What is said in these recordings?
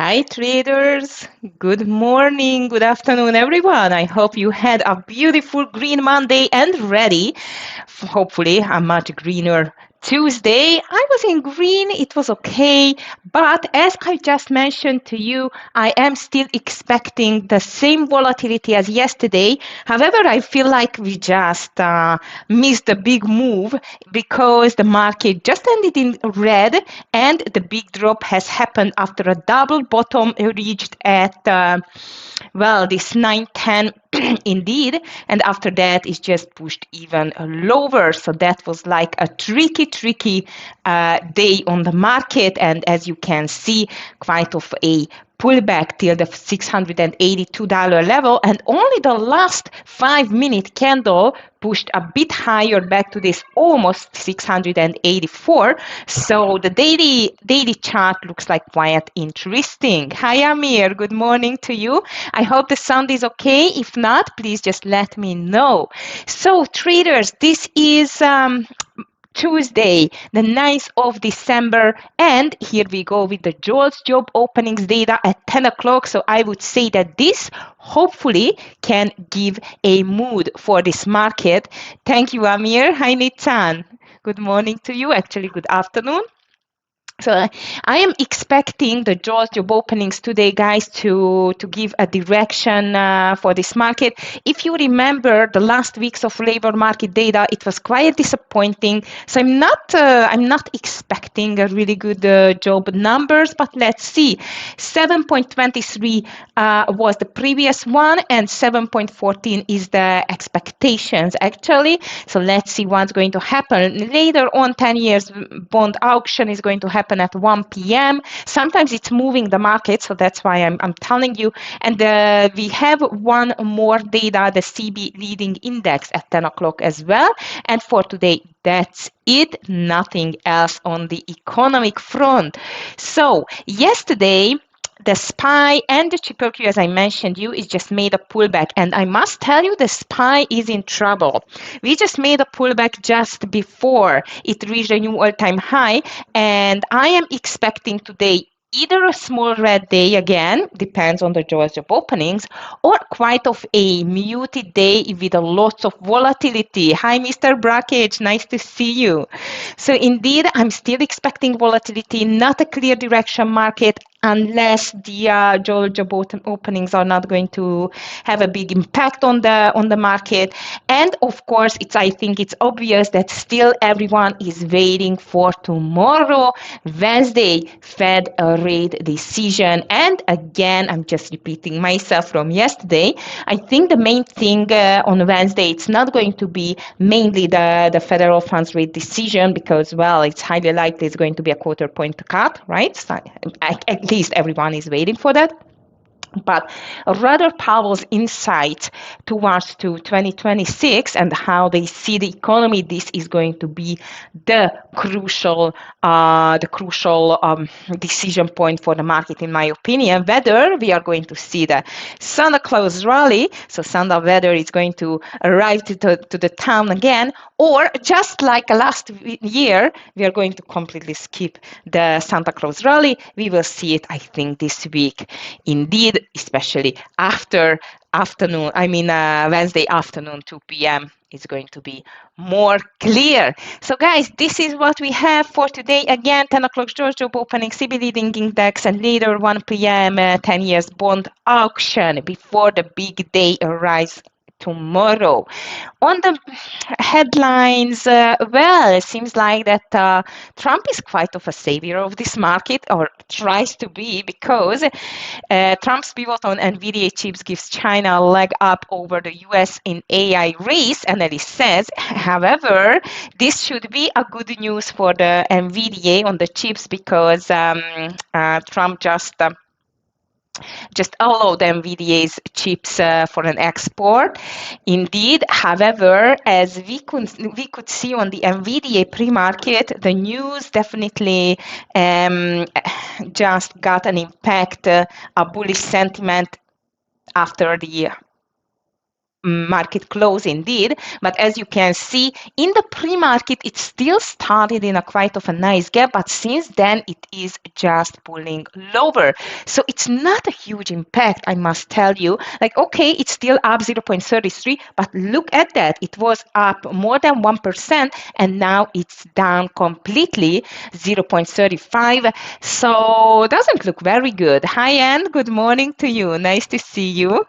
Hi traders, good morning, good afternoon everyone. I hope you had a beautiful green Monday and ready for hopefully a much greener Tuesday. I was in green, it was okay, but as I just mentioned to you, I am still expecting the same volatility as yesterday. However, I feel like we just missed a big move because the market just ended in red and the big drop has happened after a double bottom reached at this 910 indeed, and after that it's just pushed even lower. So that was like a tricky day on the market, and as you can see, quite of a pullback till the $682 level, and only the last 5-minute candle pushed a bit higher back to this almost 684. So the daily chart looks like quite interesting. Hi Amir, good morning to you. I hope the sound is okay. If not, please just let me know. So traders, this is Tuesday, the 9th of December, and here we go with the JOLTS job openings data at 10 o'clock. So I would say that this hopefully can give a mood for this market. Thank you, Amir. Hi, Nitan. Good morning to you. Actually, good afternoon. So I am expecting the JOLTS job openings today, guys, to give a direction for this market. If you remember the last weeks of labor market data, it was quite disappointing. So I'm not expecting a really good job numbers, but let's see. 7.23 was the previous one, and 7.14 is the expectations actually. So let's see what's going to happen later on. 10 years bond auction is going to happen at 1 p.m. Sometimes it's moving the market, so that's why I'm telling you. And we have one more data, the CB leading index at 10 o'clock as well. And for today, that's it. Nothing else on the economic front. So yesterday, the SPY and the triple Q, as I mentioned you, is just made a pullback. And I must tell you, the SPY is in trouble. We just made a pullback just before it reached a new all-time high. And I am expecting today either a small red day again, depends on the JOLTS job openings, or quite of a muted day with a lot of volatility. Hi, Mr. Brackage, nice to see you. So indeed, I'm still expecting volatility, not a clear direction market, unless the JOLTS job openings are not going to have a big impact on the market. And of course, I think it's obvious that still everyone is waiting for tomorrow, Wednesday, Fed rate decision. And again, I'm just repeating myself from yesterday. I think the main thing on Wednesday, it's not going to be mainly the federal funds rate decision, because, well, it's highly likely it's going to be a quarter point cut, right? So at least everyone is waiting for that. But rather Powell's insight towards to 2026 and how they see the economy, this is going to be the crucial decision point for the market, in my opinion, whether we are going to see the Santa Claus rally, so Santa weather is going to arrive to the town again, or just like last year, we are going to completely skip the Santa Claus rally. We will see it, I think, this week. Indeed, especially after Wednesday afternoon, 2 p.m. is going to be more clear. So guys, this is what we have for today. Again, 10 o'clock JOLTS job opening, CB leading index, and later 1 p.m. 10 years bond auction before the big day arrives tomorrow. On the headlines, well, it seems like that Trump is quite of a savior of this market, or tries to be, because Trump's pivot on NVIDIA chips gives China a leg up over the US in AI race, analyst says. However, this should be a good news for the NVIDIA on the chips, because Trump just allowed NVIDIA's chips for an export. Indeed, however, as we could see on the NVIDIA pre-market, the news definitely just got an impact, a bullish sentiment after the market close indeed, but as you can see in the pre-market it still started in a quite of a nice gap, but since then it is just pulling lower, so it's not a huge impact, I must tell you. Like, okay, it's still up 0.33, but look at that, it was up more than 1% and now it's down completely 0.35, so doesn't look very good. Hi Anne, good morning to you, nice to see you.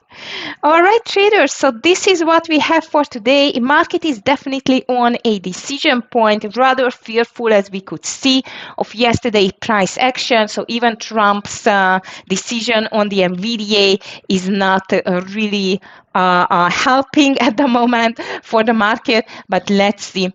All right, traders, so this is what we have for today. Market is definitely on a decision point, rather fearful as we could see of yesterday price action. So even Trump's decision on the NVDA is not really helping at the moment for the market, but let's see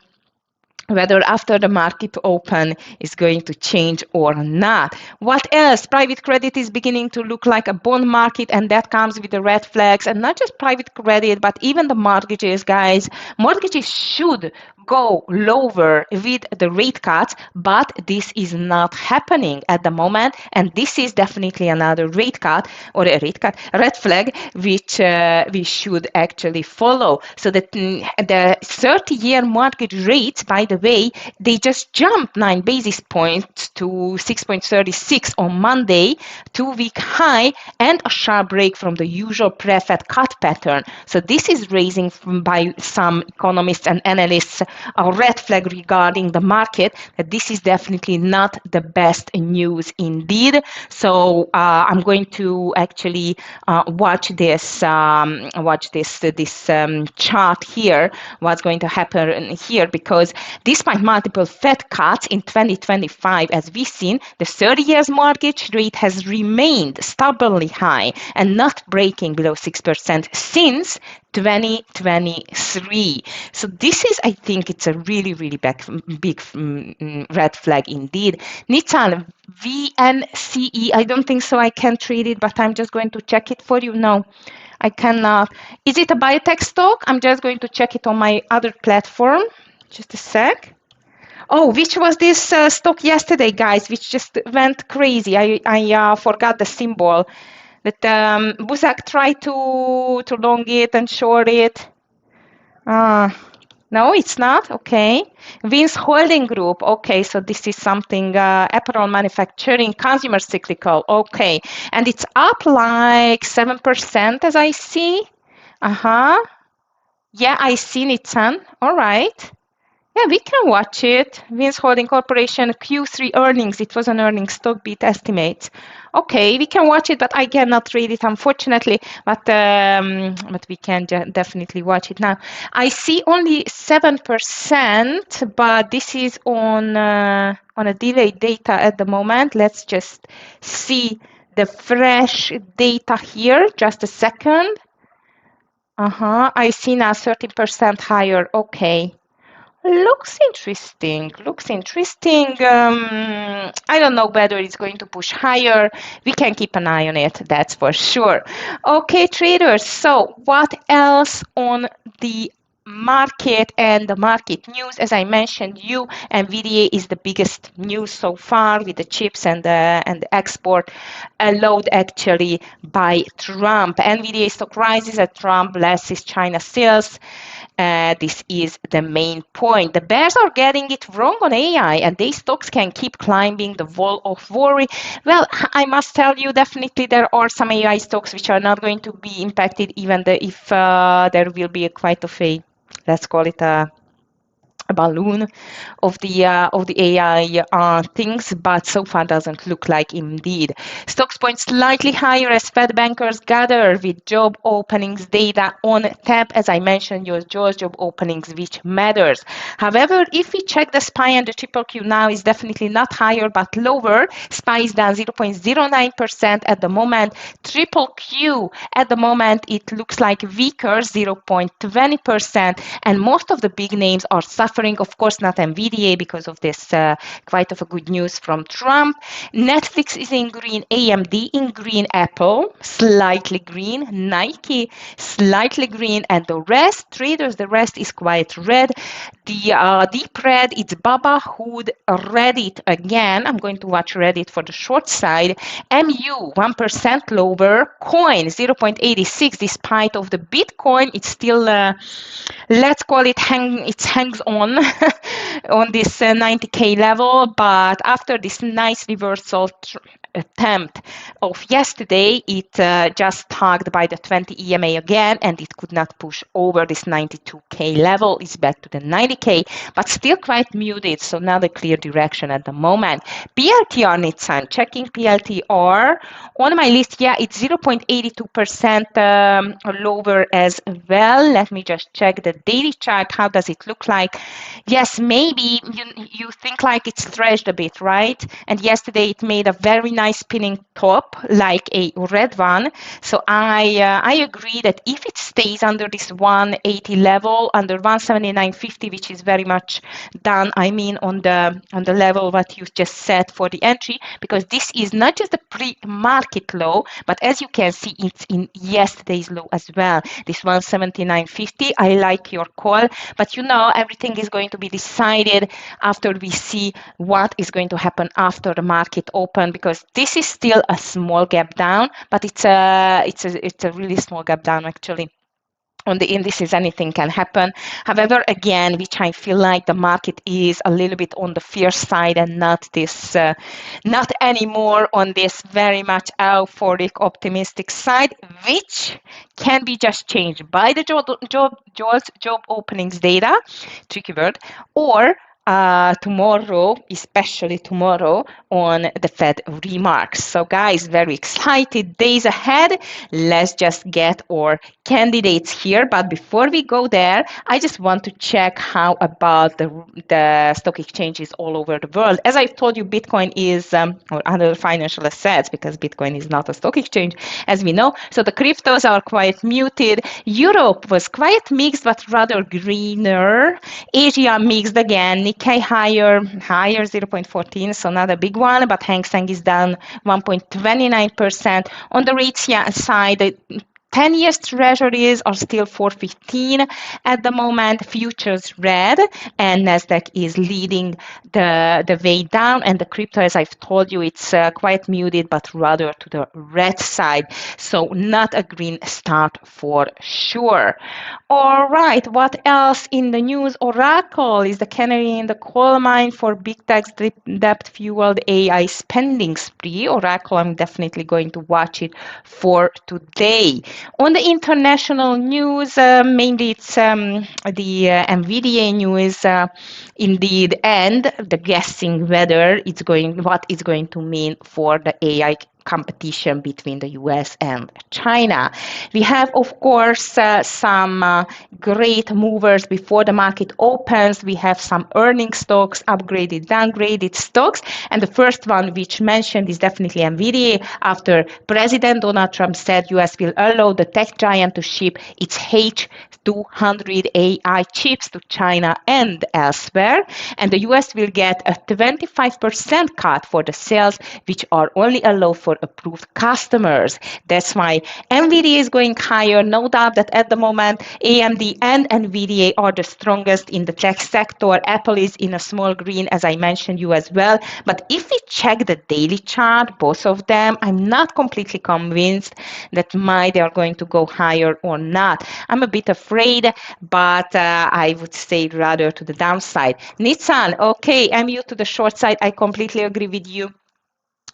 whether after the market open is going to change or not. What else? Private credit is beginning to look like a bond market, and that comes with the red flags, and not just private credit, but even the mortgages, guys. Mortgages should go lower with the rate cuts, but this is not happening at the moment, and this is definitely another rate cut or a red flag, which we should actually follow. So that the 30-year mortgage rates, by the way, they just jumped 9 basis points to 6.36 on Monday, 2-week high, and a sharp break from the usual pre-Fed cut pattern. So this is raising by some economists and analysts a red flag regarding the market, that this is definitely not the best news indeed. So I'm going to actually watch this chart here, what's going to happen here, because despite multiple Fed cuts in 2025, as we've seen, the 30 years mortgage rate has remained stubbornly high and not breaking below 6% since 2023. So this is, I think, it's a really, really big red flag indeed. Nissan, VNCE, I don't think so I can trade it, but I'm just going to check it for you. No, I cannot. Is it a biotech stock? I'm just going to check it on my other platform. Just a sec. Oh, which was this stock yesterday, guys, which just went crazy. I forgot the symbol. That Buzak tried to long it and short it. No, it's not. Okay. Vince Holding Group. Okay, so this is something apparel manufacturing, consumer cyclical. Okay, and it's up like 7% as I see. Yeah, I seen it, son. All right. Yeah, we can watch it. Vince Holding Corporation Q3 earnings. It was an earnings stock beat estimates. Okay, we can watch it, but I cannot read it, unfortunately. But we can definitely watch it now. I see only 7%, but this is on a delayed data at the moment. Let's just see the fresh data here. Just a second. I see now 13% higher. Okay. Looks interesting. I don't know whether it's going to push higher. We can keep an eye on it, that's for sure. Okay, traders, so what else on the market and the market news? As I mentioned, NVDA is the biggest news so far, with the chips and the export allowed actually by Trump. NVDA stock rises as Trump blesses China sales. This is the main point. The bears are getting it wrong on AI, and these stocks can keep climbing the wall of worry. Well, I must tell you, definitely there are some AI stocks which are not going to be impacted, even if there will be quite of a, let's call it a balloon of the AI things, but so far doesn't look like indeed. Stocks point slightly higher as Fed bankers gather with job openings data on tap. As I mentioned, your job openings, which matters. However, if we check the SPY and the triple Q now, is definitely not higher but lower. SPY is down 0.09% at the moment. Triple Q at the moment, it looks like weaker, 0.20%, and most of the big names are suffering suffering. Of course, not NVIDIA because of this quite of a good news from Trump. Netflix is in green, AMD in green, Apple slightly green, Nike slightly green, and the rest, traders, the rest is quite red. The deep red, it's Baba Hood, Reddit again. I'm going to watch Reddit for the short side. MU 1% lower, coin 0.86 despite of the Bitcoin. It's still let's call it it hangs on on this 90k level, but after this nice reversal attempt of yesterday, it just tugged by the 20 EMA again, and it could not push over this 92k level. It's back to the 90k, but still quite muted, so not a clear direction at the moment. PLTR, Nitsan, checking PLTR on my list. Yeah, it's 0.82% lower as well. Let me just check the daily chart. How does it look like? Yes, maybe you think like it's stretched a bit, right? And yesterday it made a very nice spinning top, like a red one. So I agree that if it stays under this 180 level, under 179.50, which is very much done, I mean on the level what you just set for the entry, because this is not just the pre-market low, but as you can see, it's in yesterday's low as well. This 179.50, I like your call, but everything is going to be decided after we see what is going to happen after the market open, because this is still a small gap down, but it's a really small gap down actually. On the indices, anything can happen. However, again, which I feel like the market is a little bit on the fear side and not anymore on this very much euphoric, optimistic side, which can be just changed by the JOLTS job openings data, tricky word, or tomorrow, especially tomorrow, on the Fed remarks. So guys, very excited days ahead. Let's just get our candidates here. But before we go there, I just want to check how about the stock exchanges all over the world. As I've told you, Bitcoin is, or other financial assets, because Bitcoin is not a stock exchange, as we know. So the cryptos are quite muted. Europe was quite mixed, but rather greener. Asia mixed again. Nikkei higher 0.14, so not a big one, but Hang Seng is down 1.29%. On the rates side, 10 years treasuries are still 4.15 at the moment, futures red, and Nasdaq is leading the way down, and the crypto, as I've told you, it's quite muted, but rather to the red side, so not a green start for sure. All right, what else in the news? Oracle is the canary in the coal mine for big tech debt-fueled AI spending spree. Oracle, I'm definitely going to watch it for today. On the international news, mainly it's the NVIDIA news, indeed, and the guessing whether what it's going to mean for the AI competition between the US and China. We have, of course, some great movers before the market opens. We have some earning stocks, upgraded, downgraded stocks. And the first one which mentioned is definitely NVIDIA, after President Donald Trump said US will allow the tech giant to ship its H200 AI chips to China and elsewhere. And the US will get a 25% cut for the sales, which are only allowed for approved customers. That's why NVIDIA is going higher. No doubt that at the moment AMD and NVIDIA are the strongest in the tech sector. Apple is in a small green, as I mentioned you as well. But if we check the daily chart, both of them, I'm not completely convinced that they are going to go higher or not. I'm a bit afraid, but I would say rather to the downside. Nissan, okay, MU to the short side. I completely agree with you.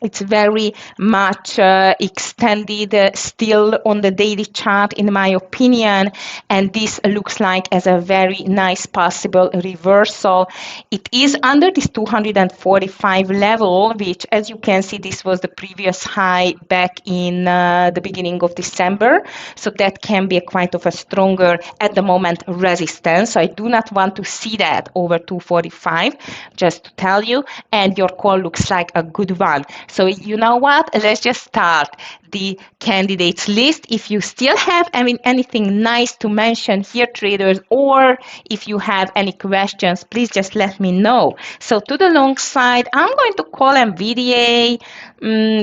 It's very much extended still on the daily chart, in my opinion, and this looks like as a very nice possible reversal. It is under this 245 level, which, as you can see, this was the previous high back in the beginning of December, so that can be quite of a stronger, at the moment, resistance. So I do not want to see that over 245, just to tell you, and your call looks like a good one. So you know what? Let's just start. the candidates list. If you still have anything nice to mention here, traders, or if you have any questions, please just let me know. So to the long side, I'm going to call NVDA,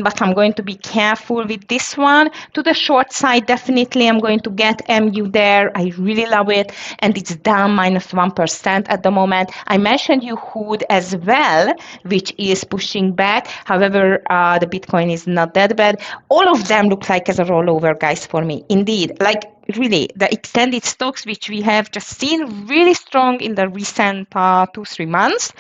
but I'm going to be careful with this one. To the short side, definitely I'm going to get MU there. I really love it, and it's down -1% at the moment. I mentioned you Hood as well, which is pushing back. However, the Bitcoin is not that bad. All of them look like as a rollover, guys, for me. Indeed, like really, the extended stocks, which we have just seen really strong in the recent 2-3 months,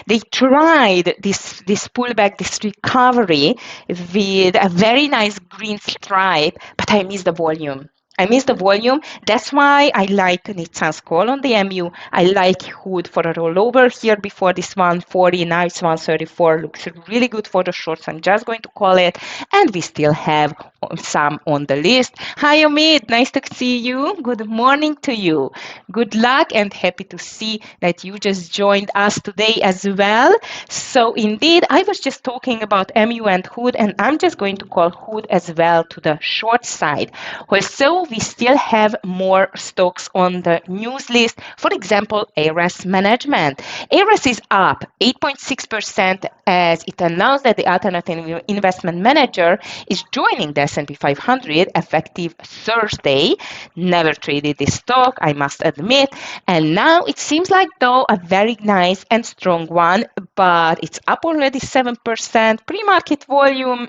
they tried this pullback, this recovery with a very nice green stripe, but I missed the volume. I miss the volume. That's why I like Nissan's call on the MU. I like Hood for a rollover here before this 140. Now it's 134. Looks really good for the shorts. I'm just going to call it. And we still have some on the list. Hi, Omid. Nice to see you. Good morning to you. Good luck and happy to see that you just joined us today as well. So indeed, I was just talking about MU and Hood, and I'm just going to call Hood as well to the short side. Also, we still have more stocks on the news list. For example, ARS Management. ARS is up 8.6% as it announced that the alternative investment manager is joining the S&P 500 effective Thursday. Never traded this stock, I must admit. And now it seems like, though, a very nice and strong one, but it's up already 7%. Pre-market volume,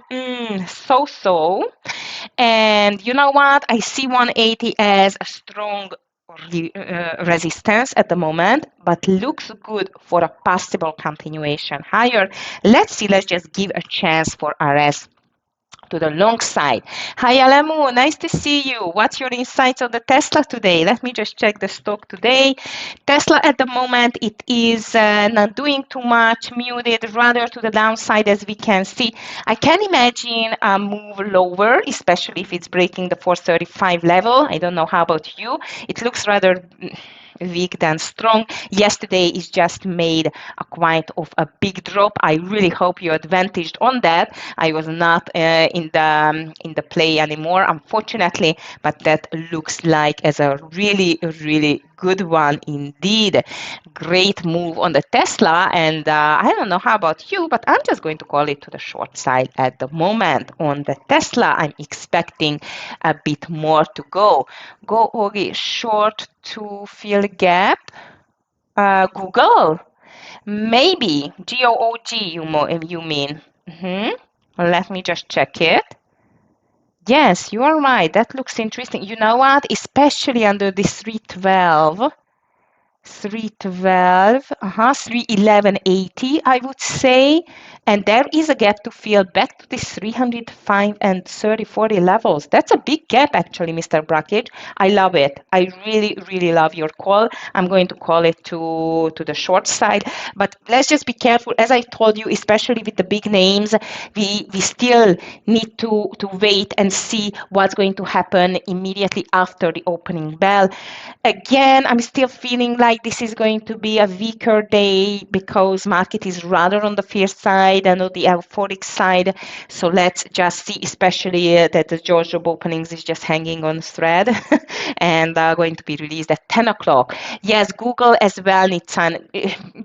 so-so. And you know what? I see 180 as a strong resistance at the moment, but looks good for a possible continuation higher. Let's see, let's just give a chance for RS to the long side. Hi, Alamu, nice to see you. What's your insights on the Tesla today? Let me just check the stock today. Tesla at the moment, it is not doing too much, muted, rather to the downside as we can see. I can imagine a move lower, especially if it's breaking the 435 level. I don't know how about you. It looks rather weak than strong. Yesterday is just made a quite of a big drop. I really hope you advantaged on that. I was not in the play anymore, unfortunately, but that looks like as a really good one indeed. Great move on the Tesla, and I don't know how about you, but I'm just going to call it to the short side at the moment. On the Tesla, I'm expecting a bit more to go. Go Ogi short to fill gap. Google, maybe GOOG you mean. Let me just check it. Yes, you are right. That looks interesting. You know what? Especially under this 312. 311.80, I would say. And there is a gap to fill back to this 305 and 30-40 levels. That's a big gap, actually, Mr. Brackage. I love it. I really love your call. I'm going to call it to the short side. But let's just be careful. As I told you, especially with the big names, we still need to wait and see what's going to happen immediately after the opening bell. Again, I'm still feeling like this is going to be a weaker day because market is rather on the fear side and on the euphoric side. So let's just see, especially that the Georgia openings is just hanging on thread and going to be released at 10 o'clock. Yes, Google as well needs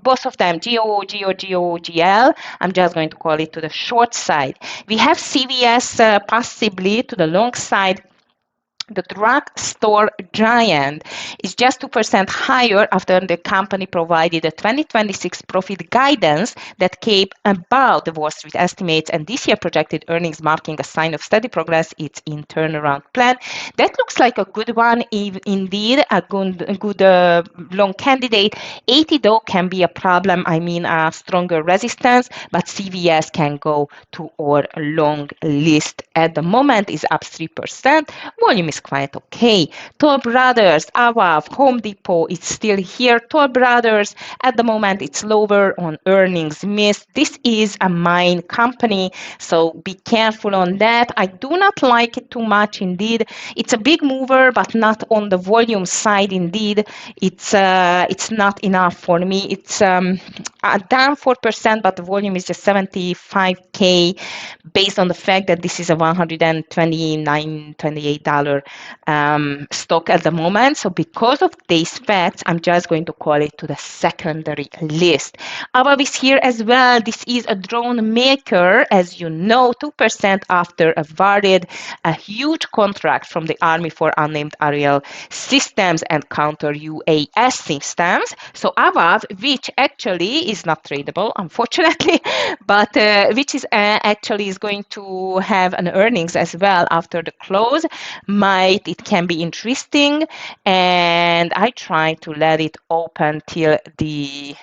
both of them, GOOG or GOOGL. I'm just going to call it to the short side. We have CVS possibly to the long side. The drugstore giant is just 2% higher after the company provided a 2026 profit guidance that came above the Wall Street estimates, and this year projected earnings marking a sign of steady progress. It's in turnaround plan. That looks like a good one, indeed, a good long candidate. 80 though can be a problem. I mean, a stronger resistance, but CVS can go to our long list. At the moment is up 3%. Volume is is quite okay. Toll Brothers, AWAV, Home Depot, it's still here. Toll Brothers, at the moment, it's lower on earnings miss. This is a mine company, so be careful on that. I do not like it too much indeed. It's a big mover, but not on the volume side indeed. It's not enough for me. It's down 4%, but the volume is just 75K based on the fact that this is a $129, $28 stock at the moment. So because of these facts, I'm just going to call it to the secondary list. Above is here as well. This is a drone maker, as you know, 2% after awarded a huge contract from the Army for unmanned aerial systems and counter UAS systems. So above, which actually is not tradable, unfortunately, but which is actually is going to have an earnings as well after the close. It can be interesting, and I try to let it open till the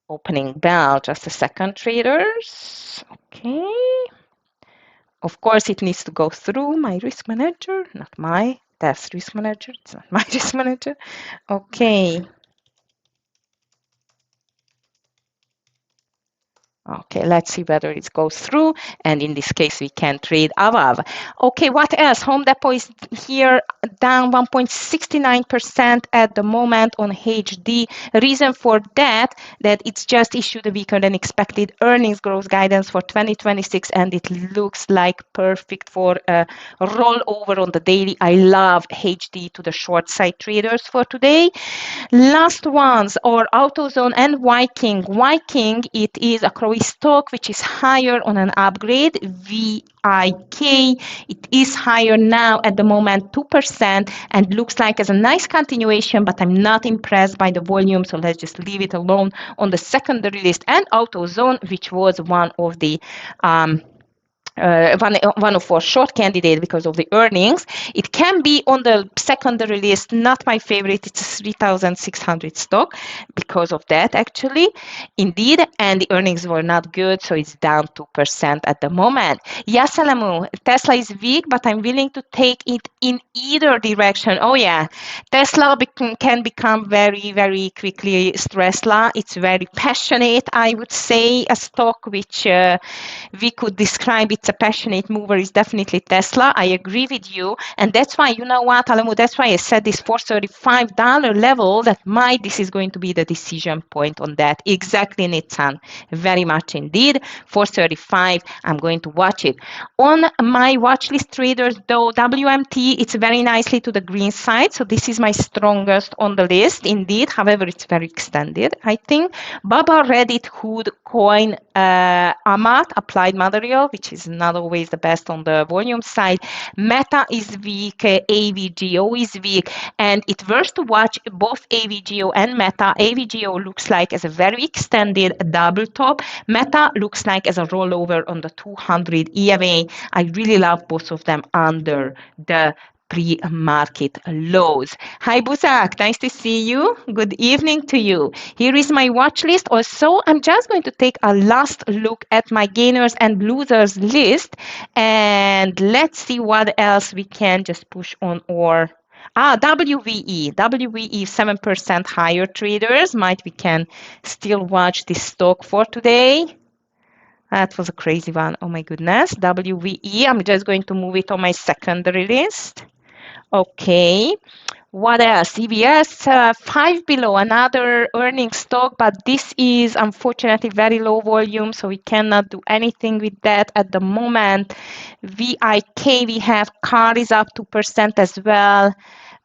opening bell. Just a second, traders. Okay. Of course, it needs to go through my risk manager, not my TEFS risk manager. It's not my risk manager. Okay. Okay, let's see whether it goes through, and in this case, we can trade AVAV. Okay, what else? Home Depot is here down 1.69% at the moment on HD. Reason for that it's just issued a weaker than expected earnings growth guidance for 2026, and it looks like perfect for a rollover on the daily. I love HD to the short side traders for today. Last ones are AutoZone and Viking. Viking, it is a Croy stock which is higher on an upgrade. VIK, it is higher now at the moment 2% and looks like as a nice continuation, but I'm not impressed by the volume, so let's just leave it alone on the secondary list. And AutoZone, which was one of the one of our short candidates because of the earnings. It can be on the secondary list, not my favorite. It's a 3,600 stock because of that, actually, indeed. And the earnings were not good, so it's down 2% at the moment. Yes, Alamu, Tesla is weak, but I'm willing to take it in either direction. Oh, yeah. Tesla can become very, very quickly stressla. It's very passionate, I would say, a stock which we could describe it's a passionate mover is definitely Tesla. I agree with you. And that's why, you know what, Alamu, that's why I said this $435 level, this is going to be the decision point on that. Exactly, Nitsan. Very much indeed. 435, I'm going to watch it. On my watch list traders, though, WMT, it's very nicely to the green side. So this is my strongest on the list, indeed. However, it's very extended, I think. Baba, Reddit, Hood, Coin, Amat, Applied Material, which is not always the best on the volume side. Meta is weak, AVGO is weak, and it's worth to watch both AVGO and Meta. AVGO looks like as a very extended double top. Meta looks like as a rollover on the 200 EMA. I really love both of them under the pre-market lows. Hi, Buzak. Nice to see you. Good evening to you. Here is my watch list. Also, I'm just going to take a last look at my gainers and losers list, and let's see what else we can just push on or WVE 7% higher traders. We can still watch this stock for today. That was a crazy one. Oh my goodness. WVE. I'm just going to move it on my secondary list. Okay. What else? CVS, 5 below, another earnings stock, but this is unfortunately very low volume, so we cannot do anything with that at the moment. VIK, we have car is up 2% as well.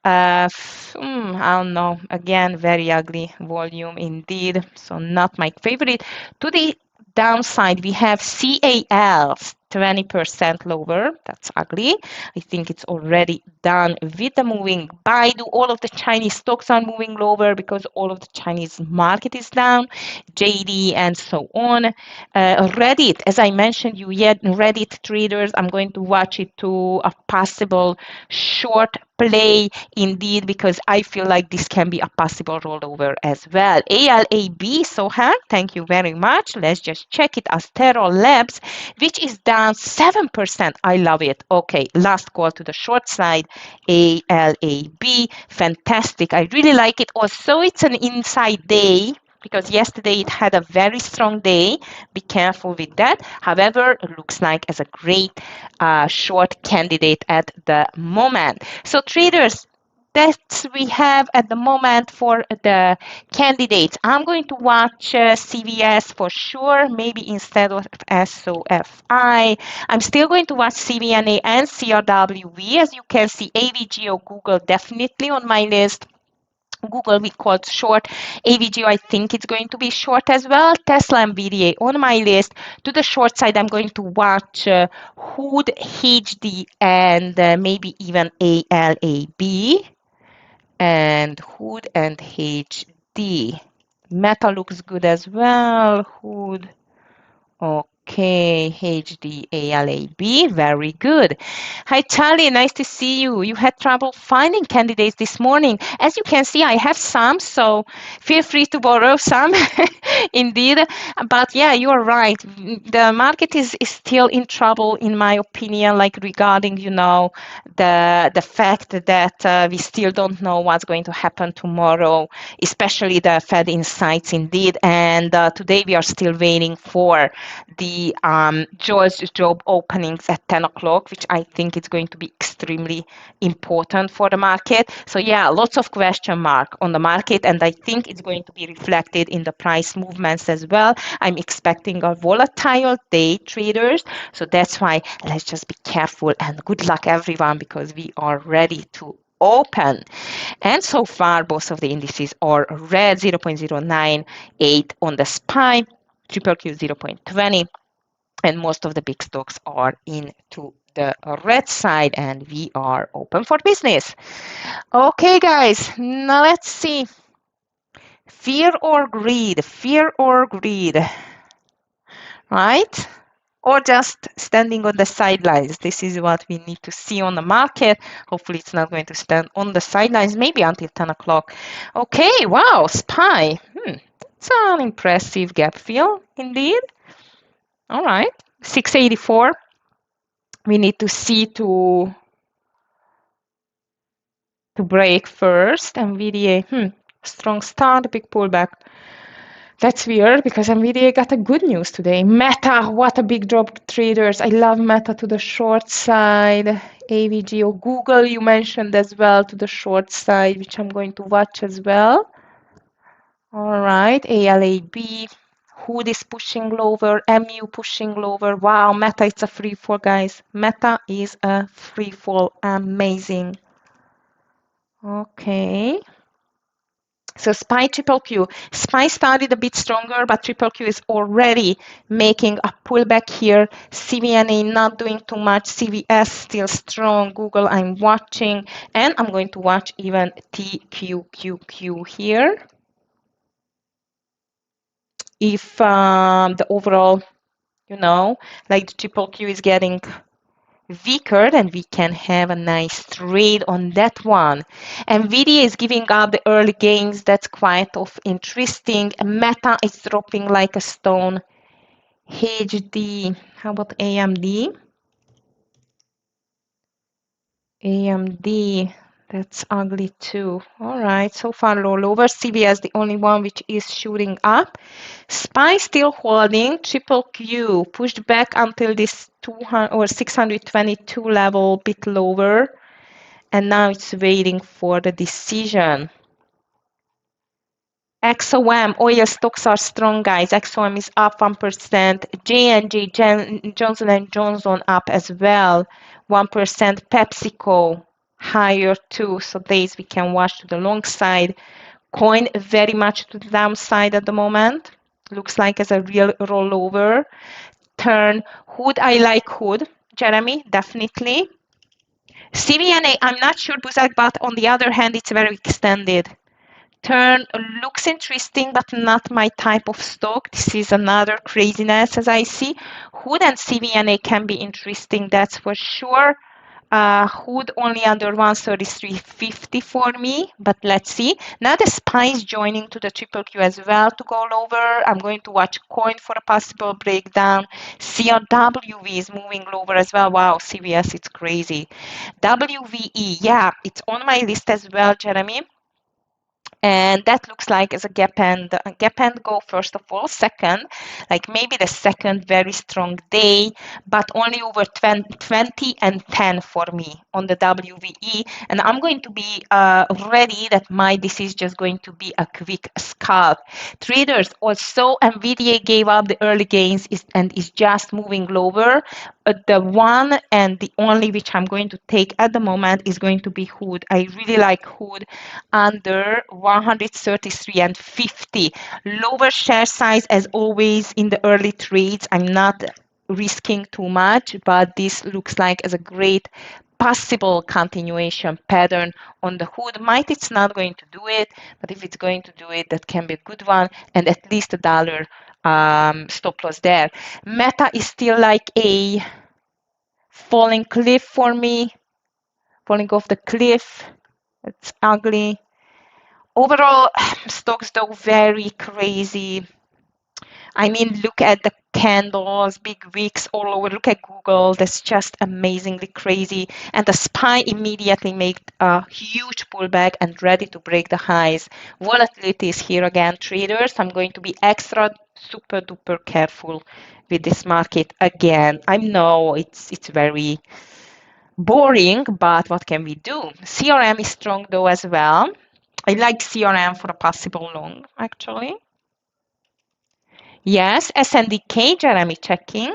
I don't know. Again, very ugly volume indeed, so not my favorite. To the downside, we have CAL, 20% lower. That's ugly. I think it's already done with the moving. Baidu, all of the Chinese stocks are moving lower because all of the Chinese market is down. JD and so on. Reddit, as I mentioned, Reddit traders, I'm going to watch it to a possible short play indeed, because I feel like this can be a possible rollover as well. ALAB, Soha, thank you very much. Let's just let's check it. Astero Labs, which is down 7%. I love it. Okay, last call to the short side, ALAB. Fantastic. I really like it. Also, it's an inside day because yesterday it had a very strong day. Be careful with that. However, it looks like as a great short candidate at the moment. So traders, that we have at the moment for the candidates. I'm going to watch CVS for sure, maybe instead of SOFI. I'm still going to watch CVNA and CRWV. As you can see, AVGO Google definitely on my list. Google we called short. AVGO, I think it's going to be short as well. Tesla and VDA on my list. To the short side, I'm going to watch Hood, HD, and maybe even ALAB. And Hood and HD. Meta looks good as well. Hood. Okay, HDALAB, very good. Hi, Charlie, nice to see you. You had trouble finding candidates this morning. As you can see, I have some, so feel free to borrow some, indeed. But yeah, you are right. The market is still in trouble, in my opinion, like regarding, the fact that we still don't know what's going to happen tomorrow, especially the Fed insights, indeed. And today we are still waiting for the JOLTS job openings at 10 o'clock, which I think is going to be extremely important for the market. So yeah, lots of question mark on the market, and I think it's going to be reflected in the price movements as well. I'm expecting a volatile day, traders. So that's why let's just be careful and good luck, everyone, because we are ready to open. And so far, both of the indices are red, 0.098 on the SPY, triple Q 0.20, and most of the big stocks are into the red side, and we are open for business. Okay, guys, now let's see. Fear or greed? Fear or greed? Right? Or just standing on the sidelines. This is what we need to see on the market. Hopefully it's not going to stand on the sidelines, maybe until 10 o'clock. Okay, wow, SPY. It's an impressive gap fill, indeed. All right, 684. We need to see to break first. NVDA, strong start, big pullback. That's weird because NVIDIA got a good news today. Meta, what a big drop, traders. I love Meta to the short side. AVG or Google, you mentioned as well to the short side, which I'm going to watch as well. All right, ALAB. Hood is pushing lower, MU pushing lower. Wow, Meta, it's a free fall, guys. Meta is a free fall. Amazing. Okay. So SPY triple Q. SPY started a bit stronger, but triple Q is already making a pullback here. CVNA not doing too much. CVS still strong. Google I'm watching. And I'm going to watch even TQQQ here. If the overall, like the triple Q is getting weaker, then we can have a nice trade on that one. NVIDIA is giving up the early gains. That's quite of interesting. Meta is dropping like a stone. HD, how about AMD? AMD, that's ugly too. All right, so far lower. CVS the only one which is shooting up. SPY still holding. Triple Q pushed back until this 200 or 622 level, bit lower, and now it's waiting for the decision. XOM, oil stocks are strong, guys. XOM is up 1%. J&J, Johnson & Johnson up as well, 1%. PepsiCo higher too. So these we can watch to the long side. Coin very much to the downside at the moment. Looks like as a real rollover. Turn. Hood, I like Hood. Jeremy, definitely. CVNA, I'm not sure, Buzak, but on the other hand, it's very extended. Turn looks interesting, but not my type of stock. This is another craziness as I see. Hood and CVNA can be interesting, that's for sure. Hood only under 133.50 for me, but let's see. Now the SPY is joining to the triple Q as well to go lower. I'm going to watch coin for a possible breakdown. CRWV is moving lower as well. Wow, CVS, it's crazy. WVE, yeah, it's on my list as well, Jeremy. And that looks like as a gap and go first of all. Second, like maybe the second very strong day, but only over 20 and 10 for me on the WVE. And I'm going to be ready that this is just going to be a quick scalp. Traders, also NVIDIA gave up the early gains and is just moving lower. The one and the only which I'm going to take at the moment is going to be Hood. I really like Hood under 133 and 50. Lower share size as always in the early trades. I'm not risking too much, but this looks like as a great possible continuation pattern on the Hood. Might it's not going to do it, but if it's going to do it, that can be a good one, and at least a dollar stop loss there. Meta is still like a falling cliff for me, falling off the cliff. It's ugly. Overall, stocks though very crazy. I mean, look at the candles, big wicks all over. Look at Google. That's just amazingly crazy. And the SPY immediately made a huge pullback and ready to break the highs. Volatility is here again, traders. I'm going to be extra super duper careful with this market again. I know it's very boring, but what can we do? CRM is strong though as well. I like CRM for a possible long, actually. Yes, SNDK, Jeremy checking.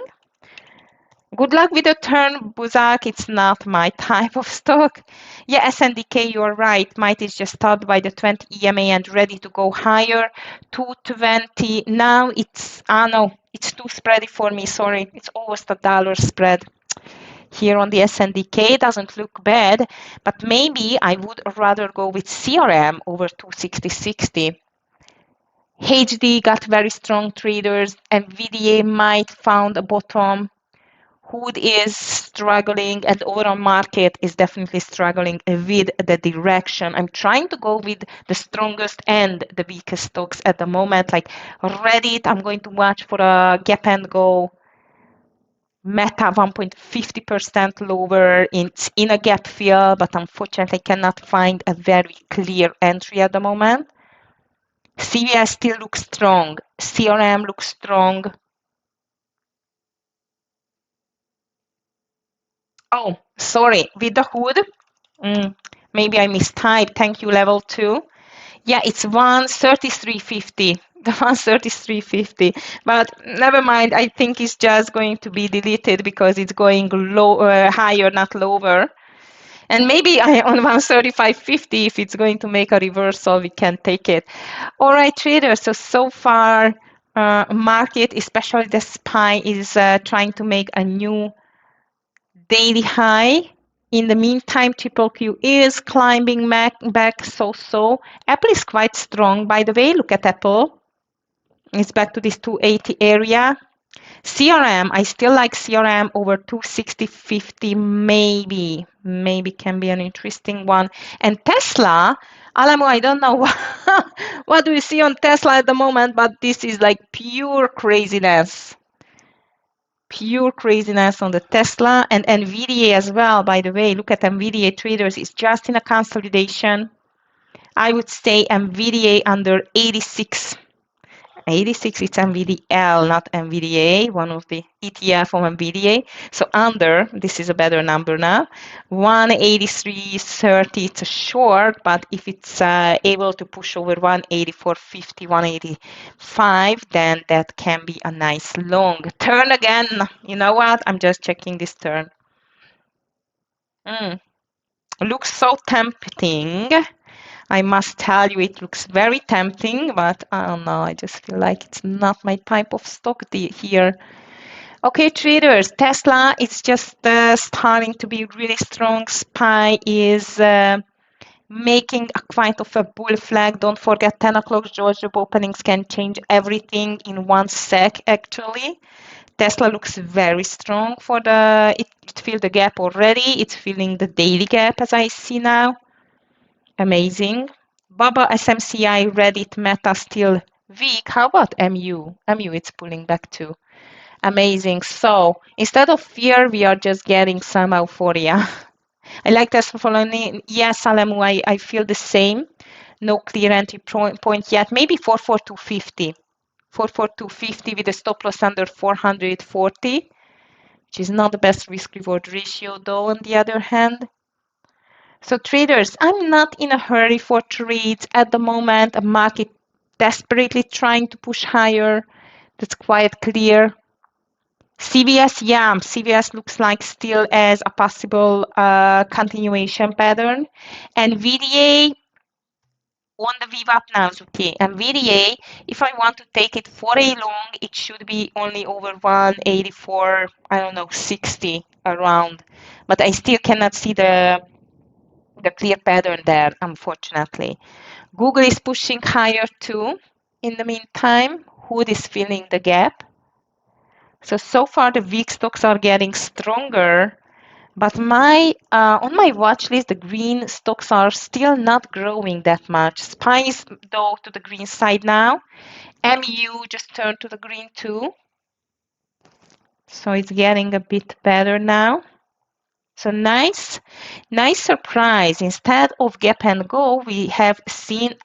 Good luck with the turn, Buzak. It's not my type of stock. Yeah, SNDK, you're right. Might is just stopped by the 20 EMA and ready to go higher. 220. Now it's, no, it's too spready for me. Sorry, it's almost a dollar spread. Here on the SNDK doesn't look bad, but maybe I would rather go with CRM over 260.60. HD got very strong traders. NVIDIA might found a bottom. Hood is struggling, and overall market is definitely struggling with the direction. I'm trying to go with the strongest and the weakest stocks at the moment. Like Reddit, I'm going to watch for a gap and go. Meta 1.50% lower. It's in a gap fill, but unfortunately cannot find a very clear entry at the moment. CVS still looks strong. CRM looks strong. Oh, sorry, with the Hood. Maybe I mistyped. Thank you, level 2. Yeah, it's 133.50. The 133.50. But never mind. I think it's just going to be deleted because it's going higher, not lower. And maybe on 135.50, if it's going to make a reversal, we can take it. All right, traders. So far, market, especially the SPY, is trying to make a new daily high. In the meantime, triple Q is climbing back so. Apple is quite strong, by the way. Look at Apple. It's back to this 280 area. CRM, I still like CRM over 260.50, maybe can be an interesting one. And Tesla, Alamo, I don't know what do you see on Tesla at the moment, but this is like pure craziness. Pure craziness on the Tesla and NVIDIA as well. By the way, look at NVIDIA traders. It's just in a consolidation. I would say NVIDIA under 86. 86, it's NVDL, not NVDA, one of the ETF from NVDA. So under, this is a better number now, 183.30, it's a short, but if it's able to push over 184.50, 185, then that can be a nice long. Turn again, you know what? I'm just checking this turn. Looks so tempting. I must tell you, it looks very tempting, but I don't know. I just feel like it's not my type of stock here. Okay, traders, Tesla, it's just starting to be really strong. SPY is making a quite of a bull flag. Don't forget 10 o'clock Georgia openings can change everything in 1 sec, actually. Tesla looks very strong for the, it filled the gap already. It's filling the daily gap as I see now. Amazing. Baba, SMCI, Reddit, Meta still weak. How about MU? MU, it's pulling back too. Amazing. So instead of fear, we are just getting some euphoria. I like Tesla following. Yes, Alemu, I feel the same. No clear entry point yet. Maybe 44250. 44250 with a stop loss under 440, which is not the best risk reward ratio though, on the other hand. So traders, I'm not in a hurry for trades at the moment. A market desperately trying to push higher. That's quite clear. CVS, yeah, CVS looks like still as a possible continuation pattern. And VDA on the VWAP now is okay. And VDA, if I want to take it for a long, it should be only over 184, I don't know, 60 around. But I still cannot see the clear pattern there, unfortunately. Google is pushing higher too. In the meantime, Hood is filling the gap. So far the weak stocks are getting stronger, but on my watch list, the green stocks are still not growing that much. SPY is though to the green side now. MU just turned to the green too. So it's getting a bit better now. So nice surprise. Instead of gap and go, we have seen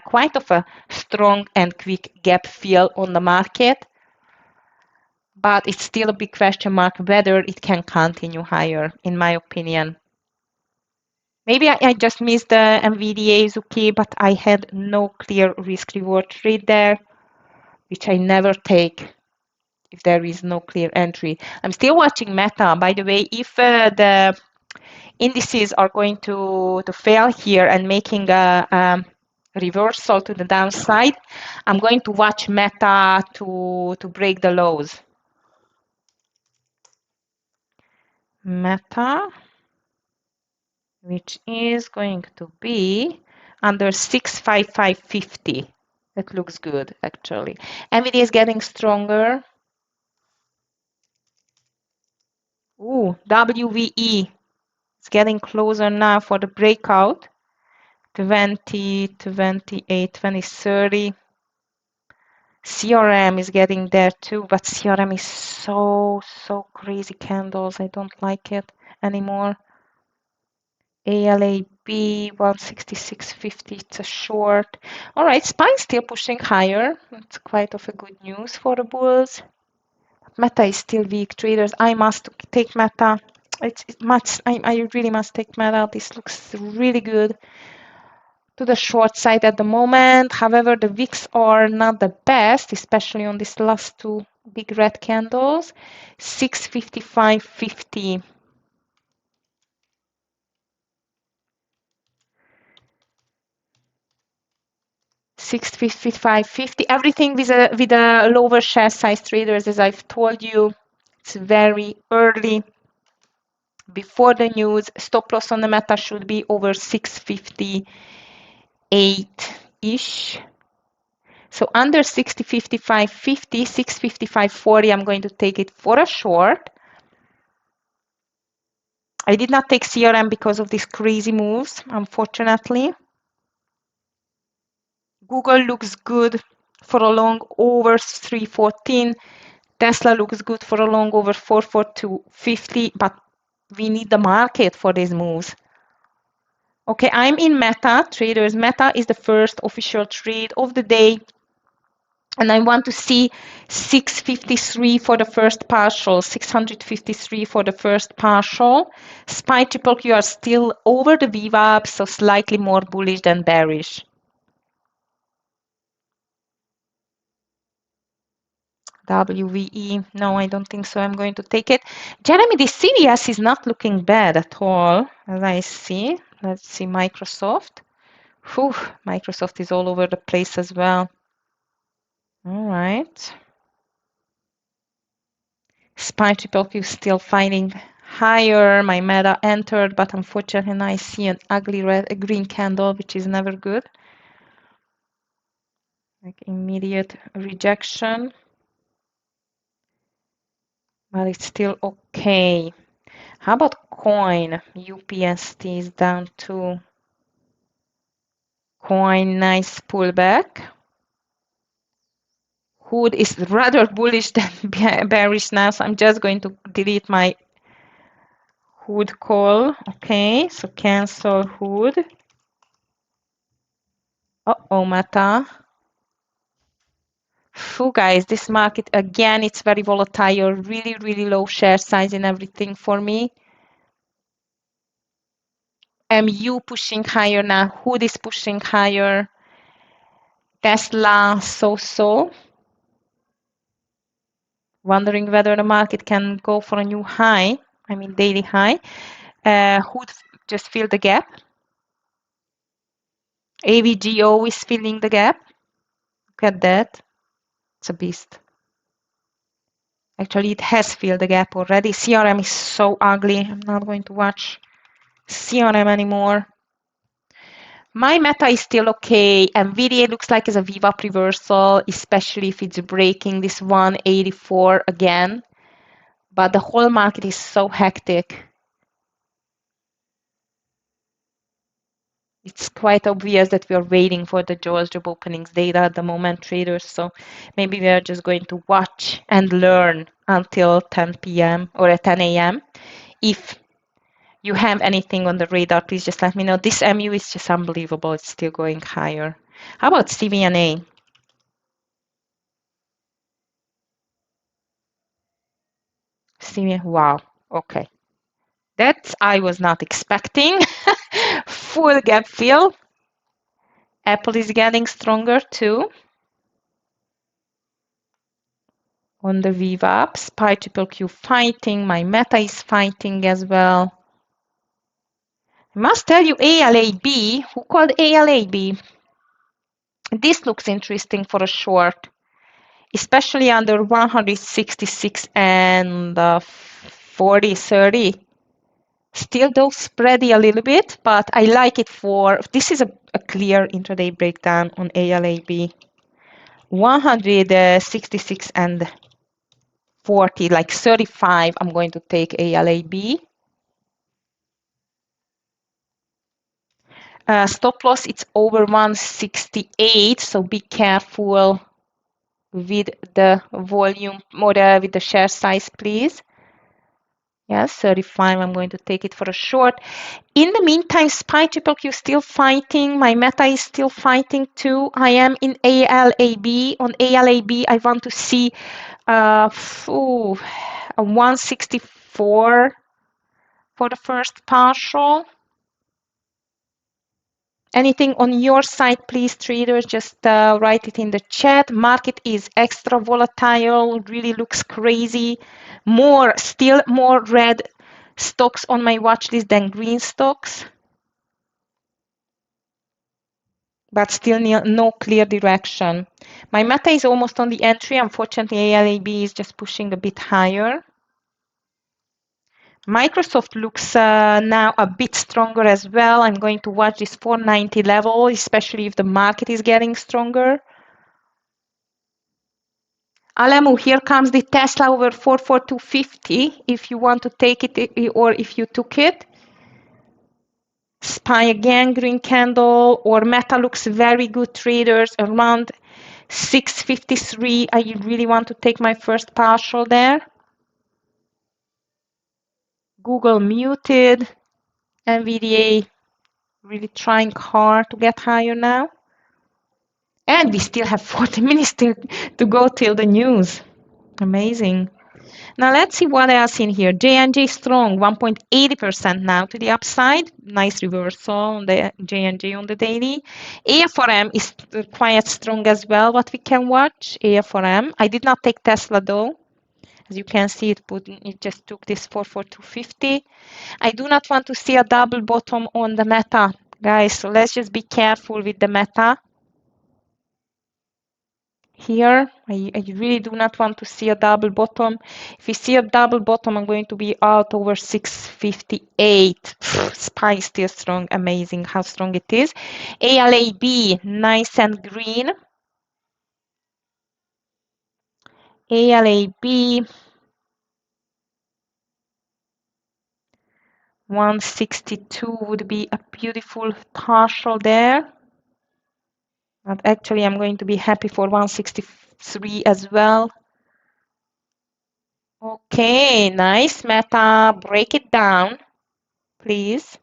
quite of a strong and quick gap fill on the market. But it's still a big question mark whether it can continue higher, in my opinion. Maybe I just missed the NVDA is okay, but I had no clear risk reward trade there, which I never take if there is no clear entry. I'm still watching Meta. By the way, if the indices are going to fail here and making a reversal to the downside, I'm going to watch Meta to break the lows. Meta, which is going to be under 65550. That looks good, actually. NVIDIA is getting stronger. Ooh, WVE is getting closer now for the breakout. 20, 28, 20, 30. CRM is getting there too, but CRM is so crazy candles. I don't like it anymore. ALAB 166.50, it's a short. All right, SPY still pushing higher. It's quite of a good news for the bulls. Meta is still weak. Traders, I must take Meta. I really must take Meta. This looks really good to the short side at the moment. However, the wicks are not the best, especially on these last two big red candles. 655.50. 655.50. Everything with a lower share size, traders, as I've told you. It's very early. Before the news, stop loss on the Meta should be over 658-ish. So under 6055.50, 655.40, I'm going to take it for a short. I did not take CRM because of these crazy moves, unfortunately. Google looks good for a long over 314. Tesla looks good for a long over 442.50, but we need the market for these moves. Okay, I'm in Meta, traders. Meta is the first official trade of the day. And I want to see 653 for the first partial, 653 for the first partial. SPY triple Q are still over the VWAP, so slightly more bullish than bearish. WVE, no, I don't think so. I'm going to take it. Jeremy, the CVS is not looking bad at all, as I see. Let's see Microsoft. Whew, Microsoft is all over the place as well. All right. SPY triple Q still fighting higher. My Meta entered, but unfortunately I see an ugly green candle, which is never good. Like immediate rejection. but it's still okay. How about coin? UPST is down to coin, nice pullback. Hood is rather bullish than bearish now, so I'm just going to delete my hood call. Okay, so cancel hood. Uh-oh, Meta. Phew, guys, this market, again, it's very volatile. Really, really low share size and everything for me. MU pushing higher now. Hood is pushing higher. Tesla, so-so. Wondering whether the market can go for a new high. I mean, daily high. Hood just filled the gap. AVGO is filling the gap. Look at that. It's a beast. Actually, it has filled the gap already. CRM is so ugly. I'm not going to watch CRM anymore. My meta is still okay. NVIDIA looks like it's a VWAP reversal, especially if it's breaking this 184 again. But the whole market is so hectic. It's quite obvious that we are waiting for the JOLTS job openings data at the moment, traders. So maybe we are just going to watch and learn until 10 p.m. or at 10 a.m. If you have anything on the radar, please just let me know. This MU is just unbelievable. It's still going higher. How about CVNA? CVNA, wow. Okay. That I was not expecting. Full gap fill. Apple is getting stronger too. On the VWAP, SPY triple Q fighting. My meta is fighting as well. I must tell you, ALAB, who called ALAB? This looks interesting for a short, especially under 166 and 40, 30. Still though spready a little bit, but I like it for, this is a clear intraday breakdown on ALAB. 166 and 40, like 35, I'm going to take ALAB. Stop loss, it's over 168, so be careful with the volume or with the share size, please. Yes, 35, I'm going to take it for a short. In the meantime, SPY triple Q still fighting. My meta is still fighting too. I am in ALAB. On ALAB, I want to see a 164 for the first partial. Anything on your side, please, traders, just write it in the chat. Market is extra volatile, really looks crazy. Still more red stocks on my watch list than green stocks. But still no clear direction. My meta is almost on the entry. Unfortunately, ALAB is just pushing a bit higher. Microsoft looks now a bit stronger as well. I'm going to watch this 490 level, especially if the market is getting stronger. Alemu, here comes the Tesla over 44250. If you want to take it or if you took it. SPY again, green candle, or Meta looks very good, traders, around 653. I really want to take my first partial there. Google muted. NVDA really trying hard to get higher now. And we still have 40 minutes to go till the news. Amazing. Now let's see what else in here. J&J strong, 1.80% now to the upside. Nice reversal on the J&J on the daily. AFRM is quite strong as well, what we can watch. AFRM. I did not take Tesla though. As you can see, it just took this 44250. I do not want to see a double bottom on the Meta, guys. So let's just be careful with the Meta. Here, I really do not want to see a double bottom. If we see a double bottom, I'm going to be out over 658. SPY is still strong. Amazing how strong it is. ALAB, nice and green. ALAB. 162 would be a beautiful partial there. But actually, I'm going to be happy for 163 as well. Okay, nice meta. Break it down, please.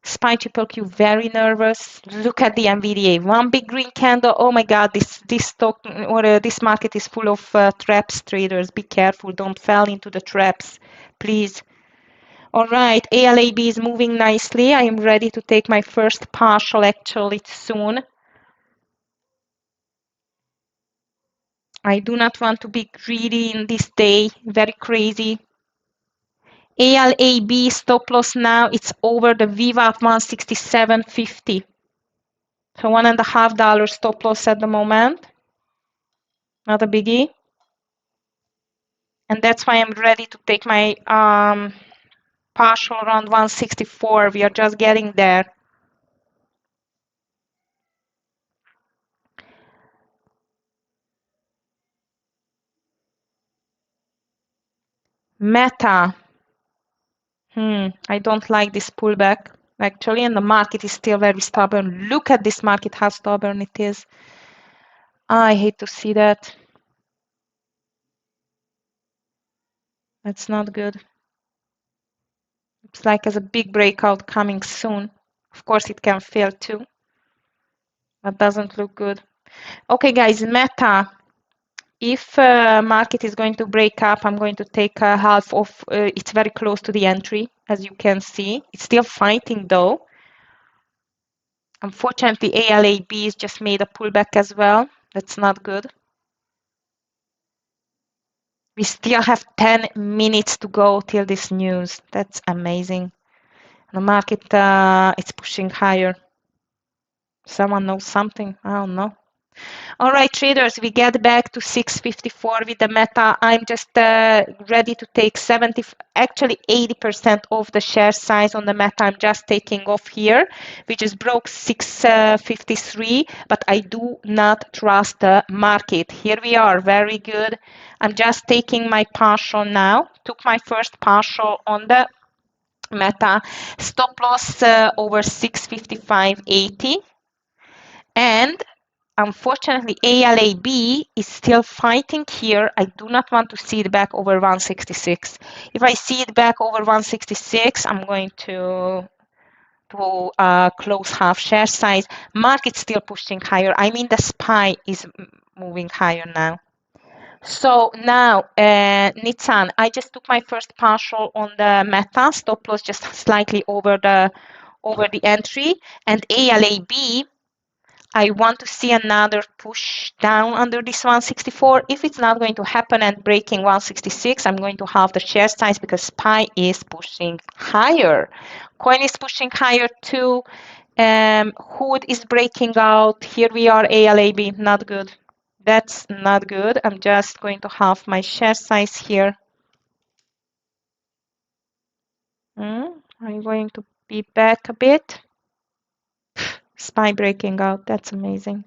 SPY triple Q very nervous. Look at the NVDA. One big green candle. Oh my God, this stock or this market is full of traps, traders. Be careful. Don't fall into the traps, please. All right, ALAB is moving nicely. I am ready to take my first partial actually soon. I do not want to be greedy in this day. Very crazy. ALAB stop loss now. It's over the VWAP 167.50. So $1.50 stop loss at the moment. Not a biggie. And that's why I'm ready to take my partial around 164. We are just getting there. Meta. I don't like this pullback actually, and the market is still very stubborn. Look at this market, how stubborn it is. I hate to see that. That's not good. Looks like as a big breakout coming soon. Of course, it can fail too. That doesn't look good. Okay, guys, Meta. If market is going to break up, I'm going to take half of. It's very close to the entry, as you can see. It's still fighting though. Unfortunately, ALAB has just made a pullback as well. That's not good. We still have 10 minutes to go till this news. That's amazing. The market, it's pushing higher. Someone knows something? I don't know. All right, traders, we get back to 654 with the meta. I'm just ready to take 70, actually 80% of the share size on the meta. I'm just taking off here. We just broke 653, but I do not trust the market. Here we are, very good. I'm just taking my partial now. Took my first partial on the meta. Stop loss over 655.80. And unfortunately, ALAB is still fighting here. I do not want to see it back over 166. If I see it back over 166, I'm going to close half share size. Market still pushing higher. I mean, the SPY is moving higher now. So now, Nitsan, I just took my first partial on the meta. Stop loss just slightly over the entry, and ALAB. I want to see another push down under this 164. If it's not going to happen and breaking 166, I'm going to halve the share size because SPY is pushing higher. Coin is pushing higher too. Hood is breaking out. Here we are, ALAB, not good. That's not good. I'm just going to halve my share size here. I'm going to be back a bit. SPY breaking out. That's amazing.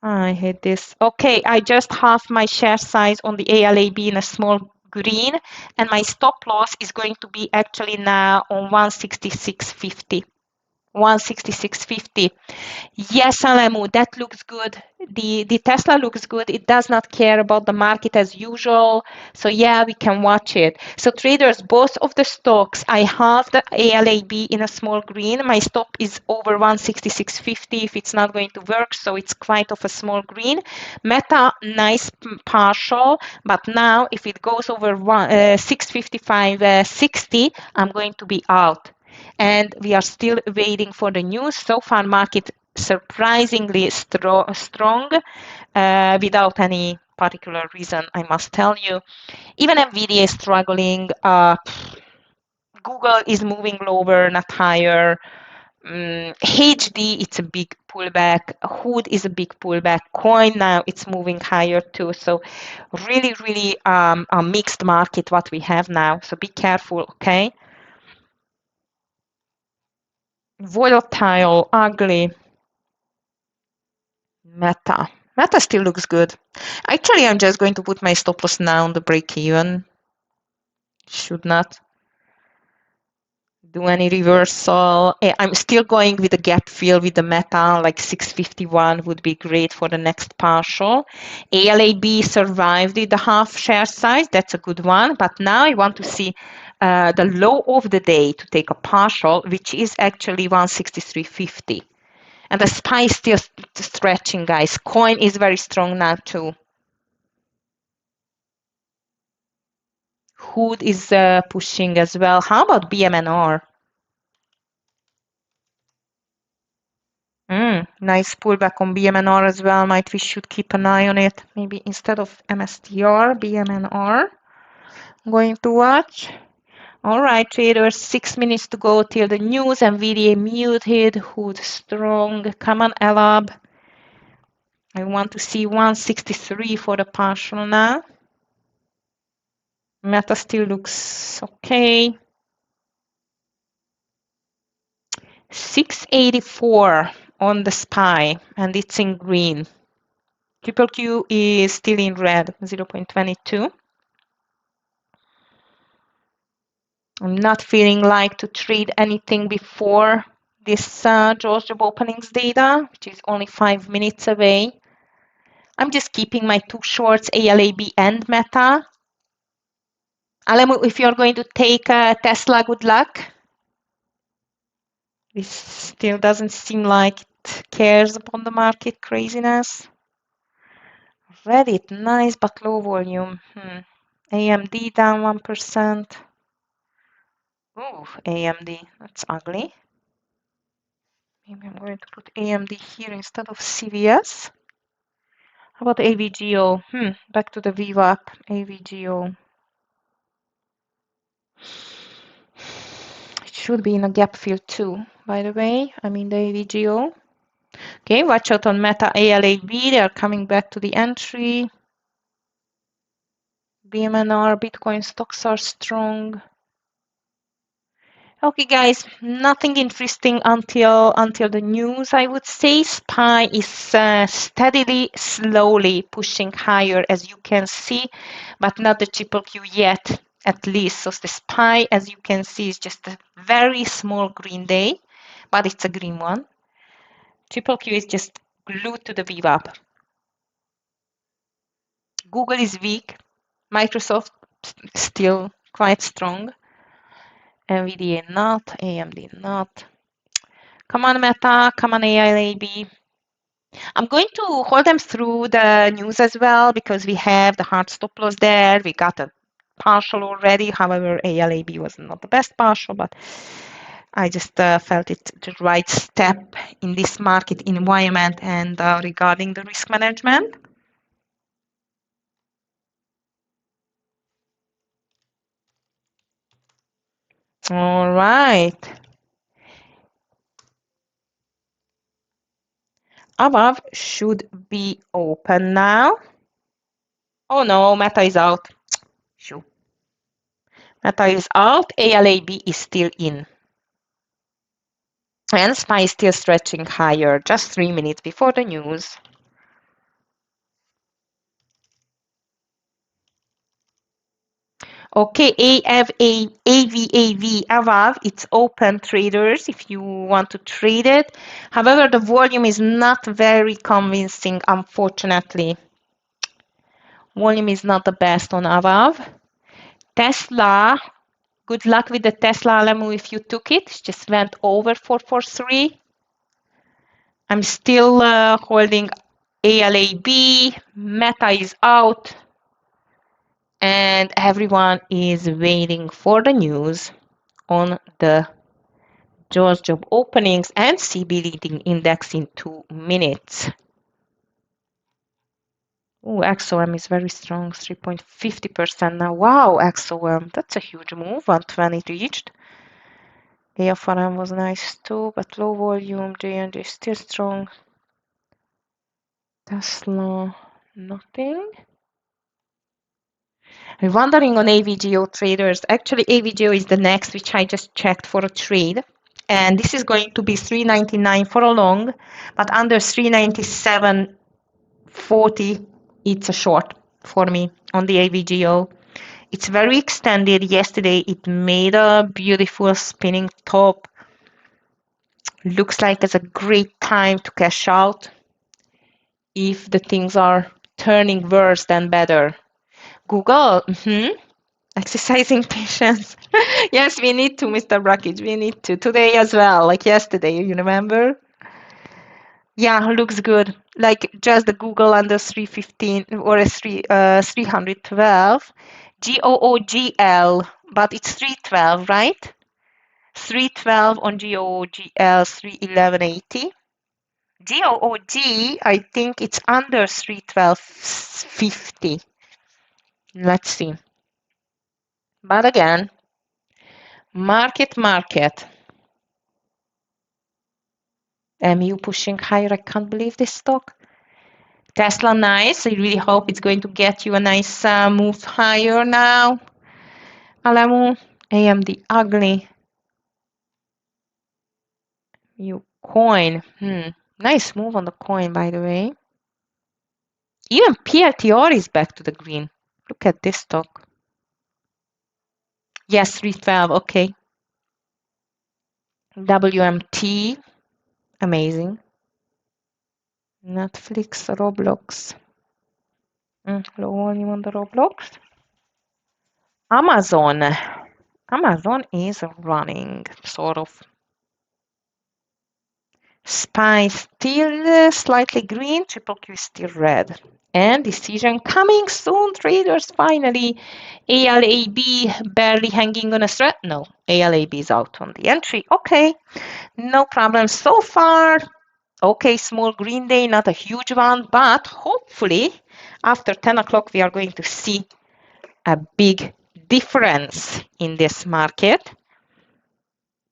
I hate this. Okay, I just have my share size on the ALAB in a small green, and my stop loss is going to be actually now on 166.50. 166.50. Yes, Alamu, that looks good. The Tesla looks good. It does not care about the market as usual. So yeah, we can watch it. So traders, both of the stocks, I have the ALAB in a small green. My stop is over 166.50 if it's not going to work. So it's quite of a small green. Meta, nice partial. But now if it goes over 655.60, I'm going to be out. And we are still waiting for the news. So far, market surprisingly strong without any particular reason, I must tell you. Even NVIDIA is struggling. Google is moving lower, not higher. HD, it's a big pullback. Hood is a big pullback. Coin now, it's moving higher too. So really, really a mixed market what we have now. So be careful, okay? Volatile, ugly. Meta. Meta still looks good. Actually, I'm just going to put my stop loss now on the break even. Should not. do any reversal. I'm still going with the gap fill with the meta, like 651 would be great for the next partial. ALAB survived with the half share size. That's a good one. But now I want to see the low of the day to take a partial, which is actually 163.50. And the SPY is still stretching, guys. Coin is very strong now too. Hood is pushing as well. How about BMNR? Nice pullback on BMNR as well. Might we should keep an eye on it. Maybe instead of MSTR, BMNR. I'm going to watch. All right, traders, 6 minutes to go till the news. NVIDIA muted. Hood strong. Come on, LAB. I want to see 163 for the partial now. Meta still looks okay. 684 on the SPY, and it's in green. Triple Q is still in red, 0.22. I'm not feeling like to trade anything before this Georgia openings data, which is only 5 minutes away. I'm just keeping my two shorts, ALAB and Meta. Alemu, if you're going to take Tesla, good luck. This still doesn't seem like it cares upon the market craziness. Reddit, nice but low volume. AMD down 1%. Ooh, AMD, that's ugly. Maybe I'm going to put AMD here instead of CVS. How about AVGO? Back to the VWAP, AVGO. It should be in a gap fill too, by the way. I mean the AVGO. Okay, watch out on Meta ALAB. They are coming back to the entry. BMNR, Bitcoin stocks are strong. Okay, guys, nothing interesting until the news, I would say. SPY is steadily, slowly pushing higher, as you can see, but not the triple Q yet, at least. So the SPY, as you can see, is just a very small green day, but it's a green one. Triple Q is just glued to the VWAP. Google is weak. Microsoft still quite strong. NVIDIA not, AMD not. Come on, Meta, come on, AIAB. I'm going to hold them through the news as well because we have the hard stop loss there. We got a partial already. However, ALAB was not the best partial, but I just felt it the right step in this market environment and regarding the risk management. All right. Above should be open now. Oh no, Meta is out. Shoo. Meta is out. ALAB is still in. And SPY is still stretching higher, just 3 minutes before the news. Okay, AVAV above, it's open, traders, if you want to trade it. However, the volume is not very convincing, unfortunately. Volume is not the best on above. Tesla, good luck with the Tesla Alemu if you took it. It just went over 443. I'm still holding ALAB. Meta is out. And everyone is waiting for the news on the JOLTS job openings and CB leading index in 2 minutes. Oh, XOM is very strong, 3.50% now. Wow, XOM, that's a huge move. 120 reached. AFRM was nice too, but low volume. J&J still strong. Tesla, nothing. I'm wondering on AVGO traders. Actually, AVGO is the next, which I just checked for a trade. And this is going to be 399 for a long, but under 397.40, it's a short for me on the AVGO. It's very extended. Yesterday it made a beautiful spinning top. Looks like it's a great time to cash out if the things are turning worse than better. Google, exercising patience. Yes, we need to, Mr. Brackage. We need to. Today as well, like yesterday, you remember? Yeah, looks good. Like just the Google under 315 or a 312. GOOGL, but it's 312, right? 312 on GOOGL 31180. GOOG, I think it's under 312.50. Let's see. But again, market. MU pushing higher. I can't believe this stock. Tesla, nice. I really hope it's going to get you a nice move higher now. Alemu, AMD, ugly. You coin. Nice move on the coin, by the way. Even PLTR is back to the green. Look at this stock. Yes, 312. Okay. WMT. Amazing. Netflix, Roblox. Low volume on the Roblox. Amazon. Amazon is running, sort of. SPY still slightly green, triple Q is still red. And decision coming soon, traders, finally. ALAB barely hanging on a thread. No, ALAB is out on the entry. Okay, no problem so far. Okay, small green day, not a huge one, but hopefully after 10 o'clock we are going to see a big difference in this market,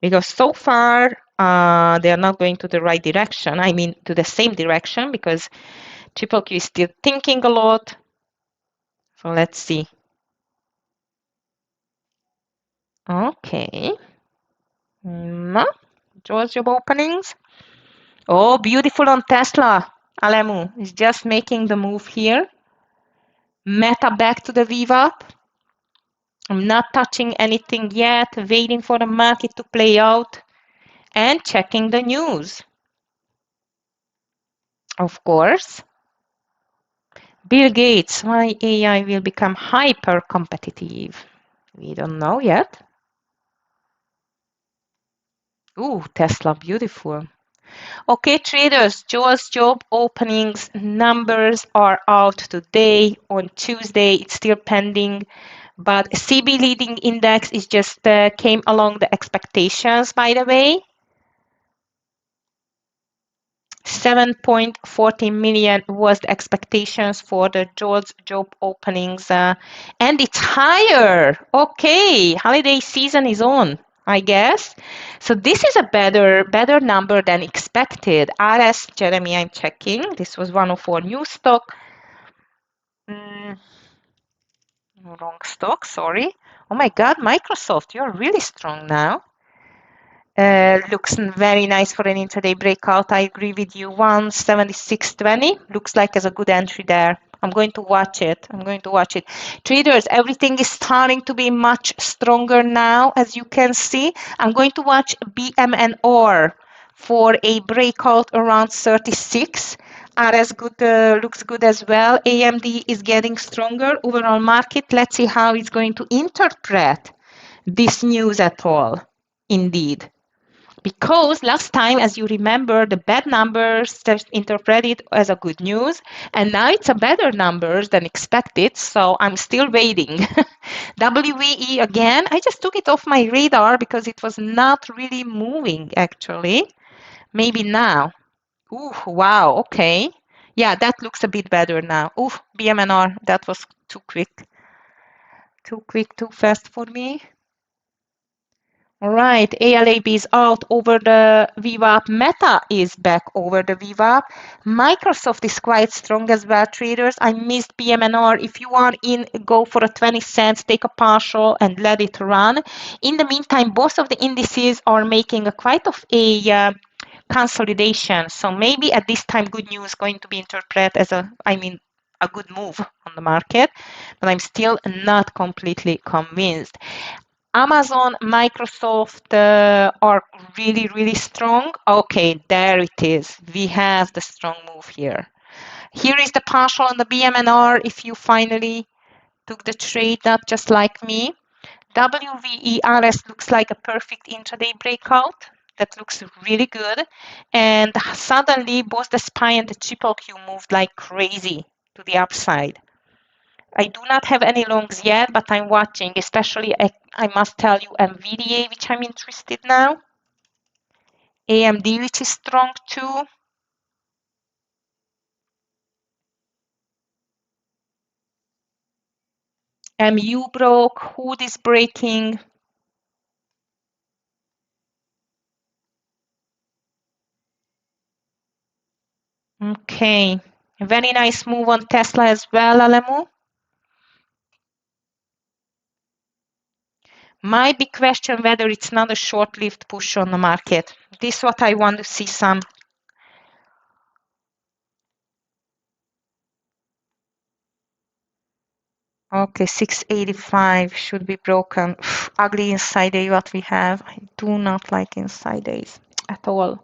because so far they are not going to the right direction. I mean, to the same direction, because triple Q is still thinking a lot. So let's see. Okay. George job openings. Oh, beautiful on Tesla. Alemu is just making the move here. Meta back to the VWAP. I'm not touching anything yet, waiting for the market to play out and checking the news. Of course. Bill Gates, why AI will become hyper competitive? We don't know yet. Ooh, Tesla, beautiful. Okay, traders, Joel's job openings numbers are out today. On Tuesday, it's still pending, but CB leading index is just came along the expectations, by the way. 7.40 million was the expectations for the JOLTS job openings, and it's higher. Okay, holiday season is on, I guess. So this is a better number than expected. RS, Jeremy, I'm checking. This was one of our new stock. Wrong stock, sorry. Oh my God, Microsoft, you're really strong now. Looks very nice for an intraday breakout. I agree with you. 176.20 looks like as a good entry there. I'm going to watch it. Traders, everything is starting to be much stronger now, as you can see. I'm going to watch BMNR for a breakout around 36. RS good, looks good as well. AMD is getting stronger. Overall market, let's see how it's going to interpret this news at all. Indeed. Because last time, as you remember, the bad numbers just interpreted as a good news, and now it's a better numbers than expected, so I'm still waiting. WVE again, I just took it off my radar because it was not really moving, actually. Maybe now. Ooh, wow, okay. Yeah, that looks a bit better now. Ooh, BMNR, that was too quick. Too fast for me. All right, ALAB is out over the VWAP. Meta is back over the VWAP. Microsoft is quite strong as well, traders. I missed BMNR. If you are in, go for a 20 cents, take a partial and let it run. In the meantime, both of the indices are making a quite of a consolidation. So maybe at this time, good news going to be interpreted as a, a good move on the market, but I'm still not completely convinced. Amazon, Microsoft are really, really strong. Okay, there it is. We have the strong move here. Here is the partial on the BMNR if you finally took the trade up just like me. WVERS looks like a perfect intraday breakout. That looks really good. And suddenly both the SPY and the triple Q moved like crazy to the upside. I do not have any longs yet, but I'm watching, especially I must tell you NVIDIA, which I'm interested now. AMD, which is strong too. MU broke, Hood is breaking. Okay, very nice move on Tesla as well, Alemu. My big question whether it's not a short-lived push on the market. This is what I want to see some. Okay, 685 should be broken. Ugly inside day what we have. I do not like inside days at all.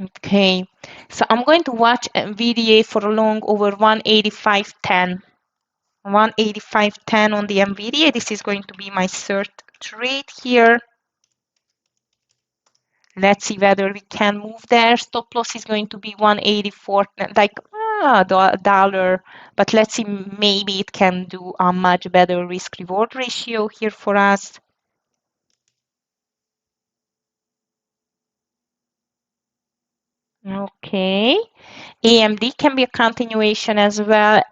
Okay, so I'm going to watch NVIDIA for a long over 185.10. 185.10 on the NVIDIA. This is going to be my third trade here. Let's see whether we can move there. Stop loss is going to be 184, like dollar. But let's see, maybe it can do a much better risk-reward ratio here for us. Okay. AMD can be a continuation as well.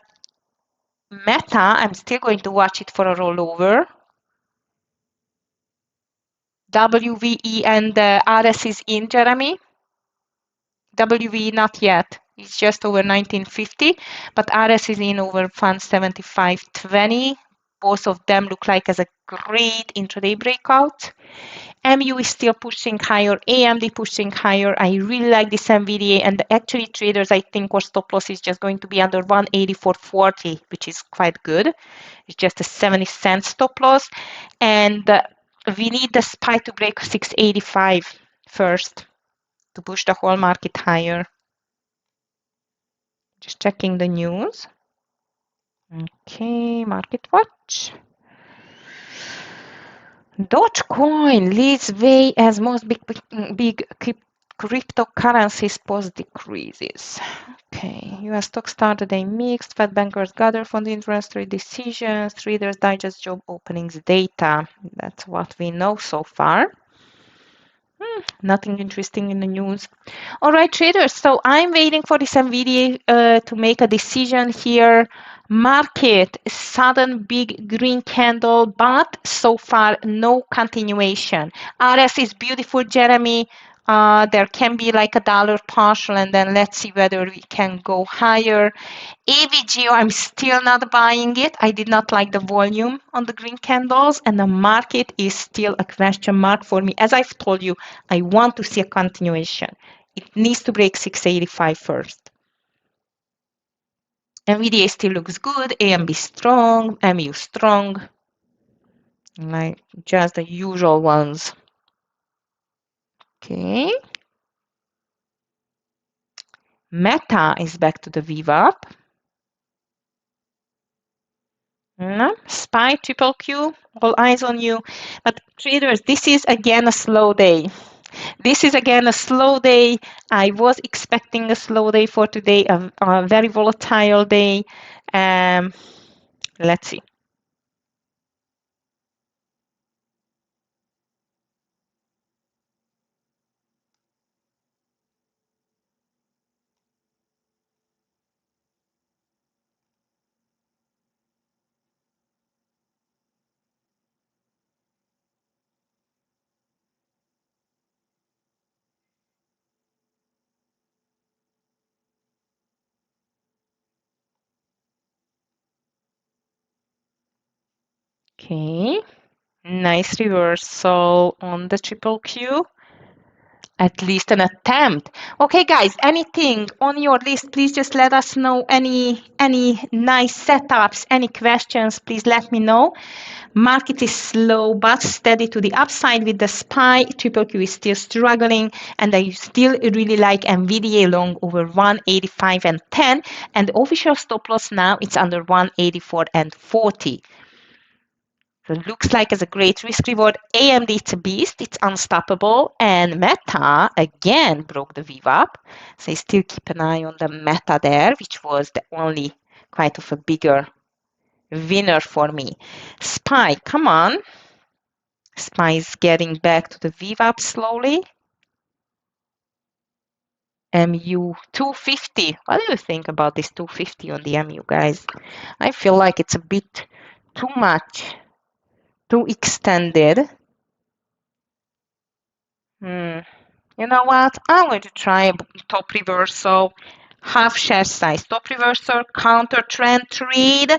Meta, I'm still going to watch it for a rollover. WVE and RS is in, Jeremy. WVE not yet. It's just over 1950, but RS is in over 175.20. Both of them look like as a great intraday breakout. MU is still pushing higher, AMD pushing higher. I really like this NVDA, and actually traders, I think, our stop loss is just going to be under 184.40, which is quite good. It's just a 70-cent stop loss, and we need the SPY to break 685 first to push the whole market higher. Just checking the news. Okay, market watch. Dogecoin leads way as most big cryptocurrencies post decreases. Okay, US stocks started a mixed. Fed bankers gather from the interest rate decisions. Readers digest job openings data. That's what we know so far. Nothing interesting in the news. All right, traders. So I'm waiting for this NVIDIA to make a decision here. Market, sudden big green candle, but so far no continuation. RS is beautiful, Jeremy. There can be like a dollar partial, and then let's see whether we can go higher. AVGO, I'm still not buying it. I did not like the volume on the green candles, and the market is still a question mark for me. As I've told you, I want to see a continuation. It needs to break 685 first. NVIDIA still looks good, AMB strong, MU strong, like just the usual ones. Okay. Meta is back to the VWAP. SPY, triple Q, all eyes on you. But traders, this is again a slow day. This is again a slow day. I was expecting a slow day for today, a very volatile day. Let's see. Okay, nice reversal on the triple Q. At least an attempt. Okay, guys, anything on your list, please just let us know. Any nice setups, any questions, please let me know. Market is slow but steady to the upside with the SPY. Triple Q is still struggling, and I still really like NVIDIA long over 185 and 10. And the official stop loss now it's under 184 and 40. So it looks like it's a great risk reward. AMD, it's a beast, it's unstoppable. And Meta again broke the VWAP. So you still keep an eye on the Meta there, which was the only quite of a bigger winner for me. SPY, come on. SPY is getting back to the VWAP slowly. MU 250. What do you think about this 250 on the MU, guys? I feel like it's a bit too much, too extended. You know what? I'm going to try a top reversal, half share size. Top reversal, counter trend trade.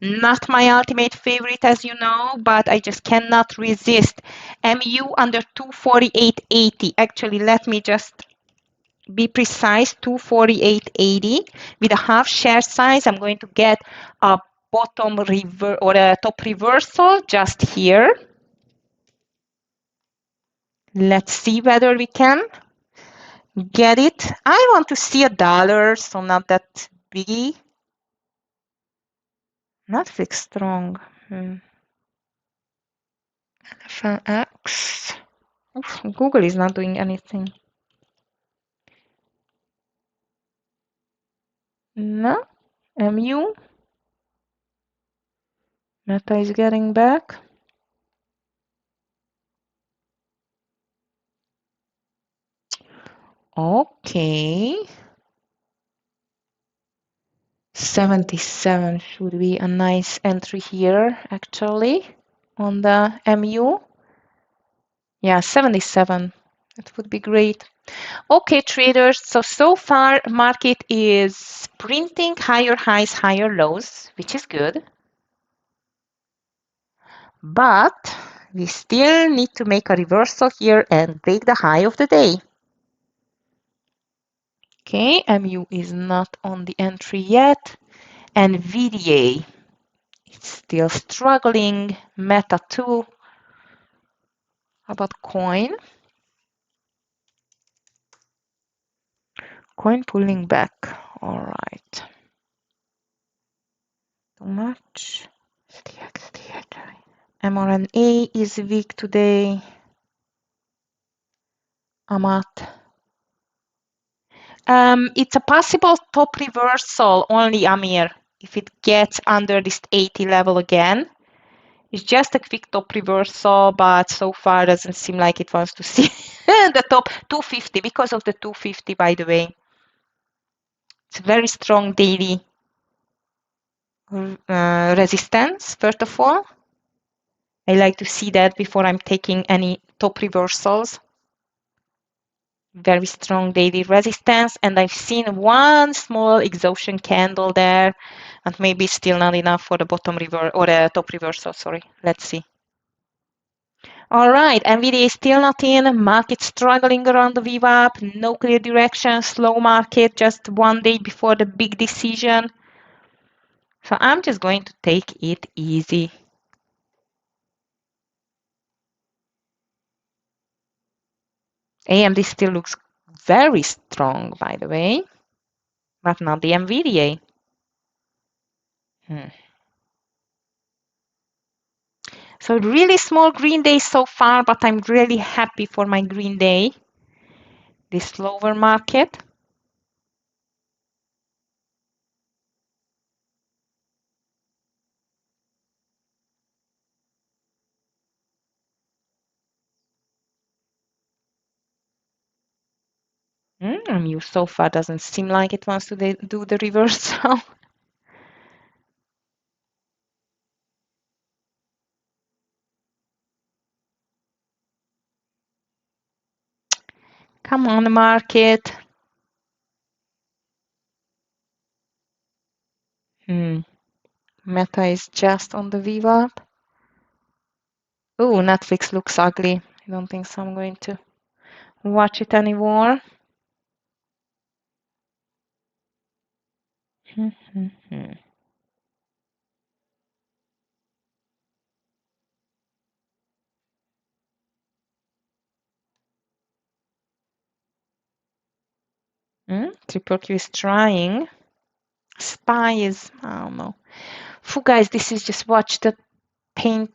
Not my ultimate favorite, as you know, but I just cannot resist. MU under 248.80. Actually, let me just be precise, 248.80 with a half share size. I'm going to get a bottom rever or a top reversal just here. Let's see whether we can get it. I want to see a dollar, so not that biggie. Netflix strong. FLX. Oof, Google is not doing anything. No. MU. Meta is getting back. Okay. 77 should be a nice entry here, actually, on the MU. Yeah, 77. It would be great. Okay, traders. So far, market is printing higher highs, higher lows, which is good. But we still need to make a reversal here and break the high of the day. Okay, MU is not on the entry yet. NVDA, it's still struggling. Meta too. How about coin? Coin pulling back. All right. Too much. mRNA is weak today. Amat. It's a possible top reversal only, Amir, if it gets under this 80 level again. It's just a quick top reversal, but so far doesn't seem like it wants to see the top 250 because of the 250, by the way. It's a very strong daily resistance, first of all. I like to see that before I'm taking any top reversals. Very strong daily resistance, and I've seen one small exhaustion candle there, and maybe still not enough for the bottom reverse or the top reversal. Sorry, let's see. All right, NVIDIA is still not in. Market struggling around the VWAP. No clear direction. Slow market. Just one day before the big decision. So I'm just going to take it easy. AMD still looks very strong, by the way, but not the NVIDIA. So really small green day so far, but I'm really happy for my green day. This slower market. MU so far doesn't seem like it wants to do the reversal. Come on, market. Meta is just on the VWAP. Oh, Netflix looks ugly. I don't think so I'm going to watch it anymore. Triple Q is trying. SPY is, I don't know. Fu guys, this is just watch the paint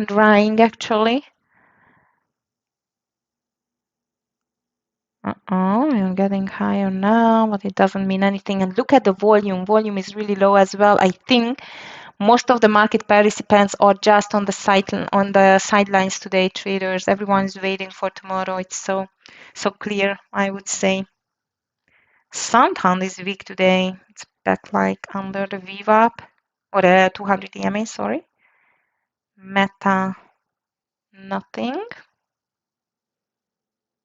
drying actually. I'm getting higher now, but it doesn't mean anything. And look at the volume. Volume is really low as well. I think most of the market participants are just on the sidelines today, traders. Everyone is waiting for tomorrow. It's so clear, I would say. Santan is weak today. It's back like under the VWAP or the 200 EMA, sorry. Meta, nothing.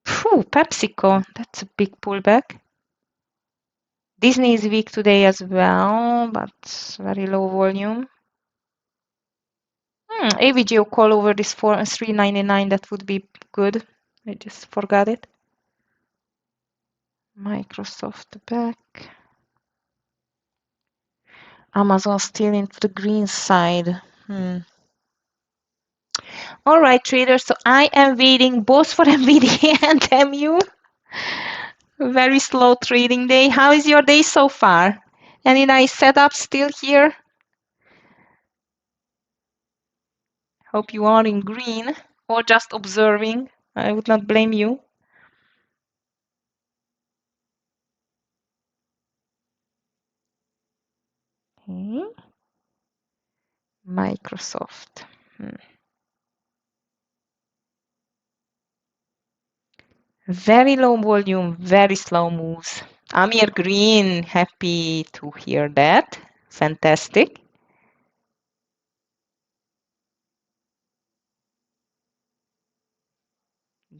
Phew, PepsiCo, that's a big pullback. Disney is weak today as well, but very low volume. AVGO call over this for 399, that would be good. I just forgot it. Microsoft back. Amazon still into the green side. All right, traders. So I am waiting both for NVIDIA and MU. Very slow trading day. How is your day so far? Any nice setup still here? Hope you are in green or just observing. I would not blame you. Okay. Microsoft. Very low volume, very slow moves. Amir Green, happy to hear that. Fantastic.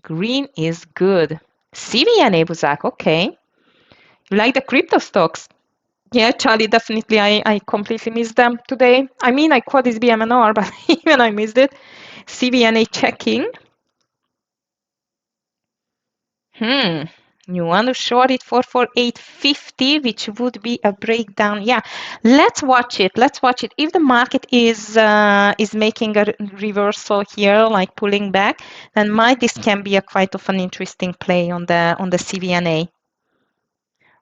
Green is good. CVNA, Buzak, okay. You like the crypto stocks? Yeah, Charlie, definitely. I completely missed them today. I mean, I caught this BMNR, but even I missed it. CVNA checking. You want to short it for 850, which would be a breakdown. Yeah, let's watch it. Let's watch it. If the market is making a reversal here, like pulling back, then this can be a quite of an interesting play on the CVNA.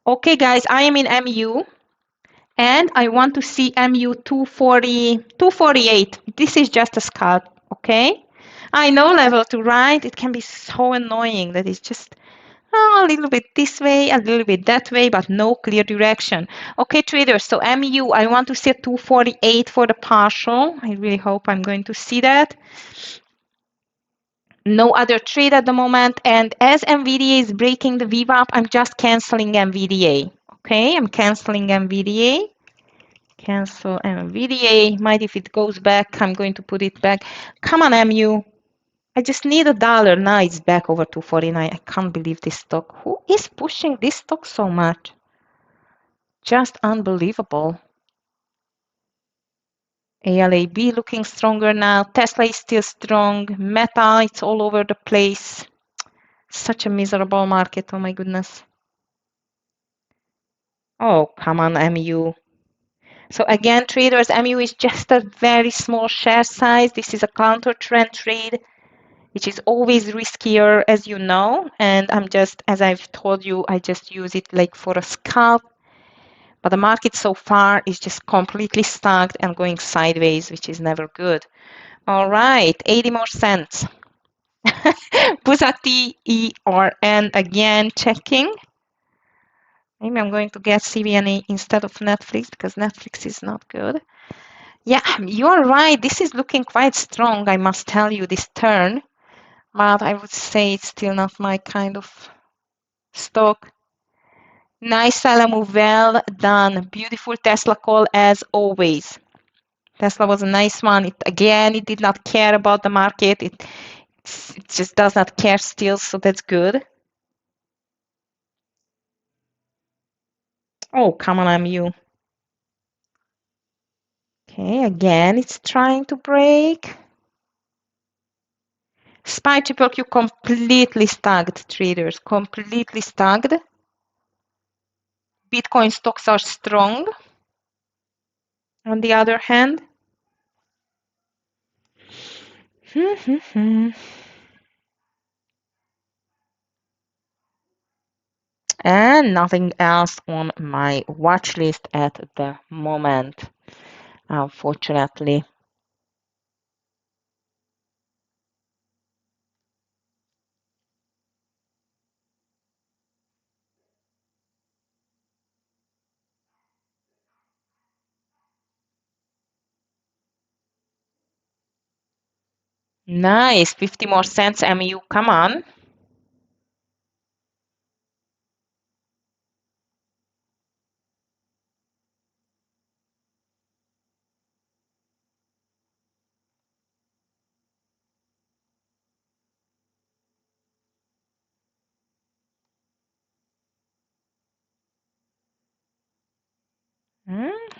Okay, guys, I am in MU. And I want to see MU 240, 248. This is just a scalp, okay? I know level to right. It can be so annoying that it's just a little bit this way, a little bit that way, but no clear direction. Okay, traders, so MU, I want to see 248 for the partial. I really hope I'm going to see that. No other trade at the moment. And as NVDA is breaking the VWAP, I'm just canceling NVDA. Okay, I'm canceling NVDA. Cancel NVDA. Might if it goes back, I'm going to put it back. Come on, MU. I just need $1. Now it's back over 249. I can't believe this stock. Who is pushing this stock so much? Just unbelievable. ALAB looking stronger now. Tesla is still strong. Meta, it's all over the place. Such a miserable market. Oh my goodness. Oh, come on, MU. So again, traders, MU is just a very small share size. This is a counter trend trade, which is always riskier, as you know. And I'm just, as I've told you, I just use it like for a scalp. But the market so far is just completely stuck and going sideways, which is never good. All right, 80 more cents. Buzati ERN again checking. Maybe I'm going to get CVNA instead of Netflix because Netflix is not good. Yeah, you're right. This is looking quite strong, I must tell you, this turn. But I would say it's still not my kind of stock. Nice Salamu, well done. Beautiful Tesla call as always. Tesla was a nice one. It did not care about the market. It just does not care still, so that's good. Oh, come on, MU. Okay, again, it's trying to break. SPY triple Q completely stacked, traders, completely stacked. Bitcoin stocks are strong. On the other hand, and nothing else on my watch list at the moment, unfortunately. Nice, 50 more cents, MU, come on.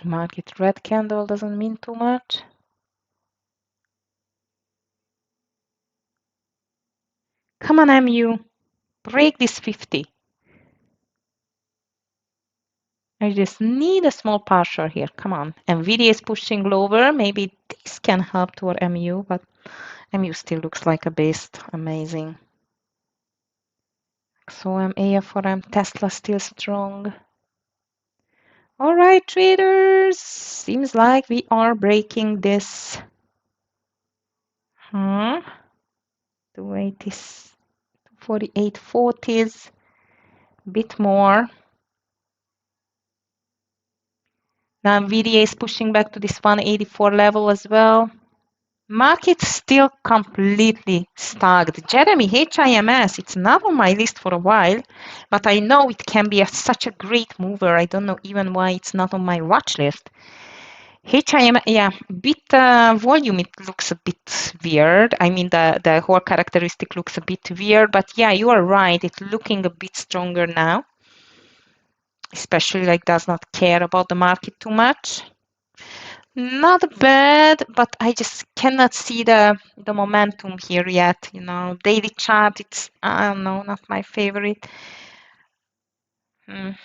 Market red candle doesn't mean too much. Come on, MU, break this 50. I just need a small partial here. Come on. NVIDIA is pushing lower. Maybe this can help to our MU, but MU still looks like a beast. Amazing. XOM, AFRM, Tesla still strong. All right, traders. Seems like we are breaking this. 280s, 48.40s. Bit more. Now NVIDIA is pushing back to this 184 level as well. Market still completely stacked. Jeremy, HIMS, it's not on my list for a while, but I know it can be such a great mover. I don't know even why it's not on my watch list. HIM, yeah, bit volume, it looks a bit weird. I mean, the whole characteristic looks a bit weird, but yeah, you are right. It's looking a bit stronger now, especially like does not care about the market too much. Not bad, but I just cannot see the momentum here yet. You know, daily chart, it's, I don't know, not my favorite. I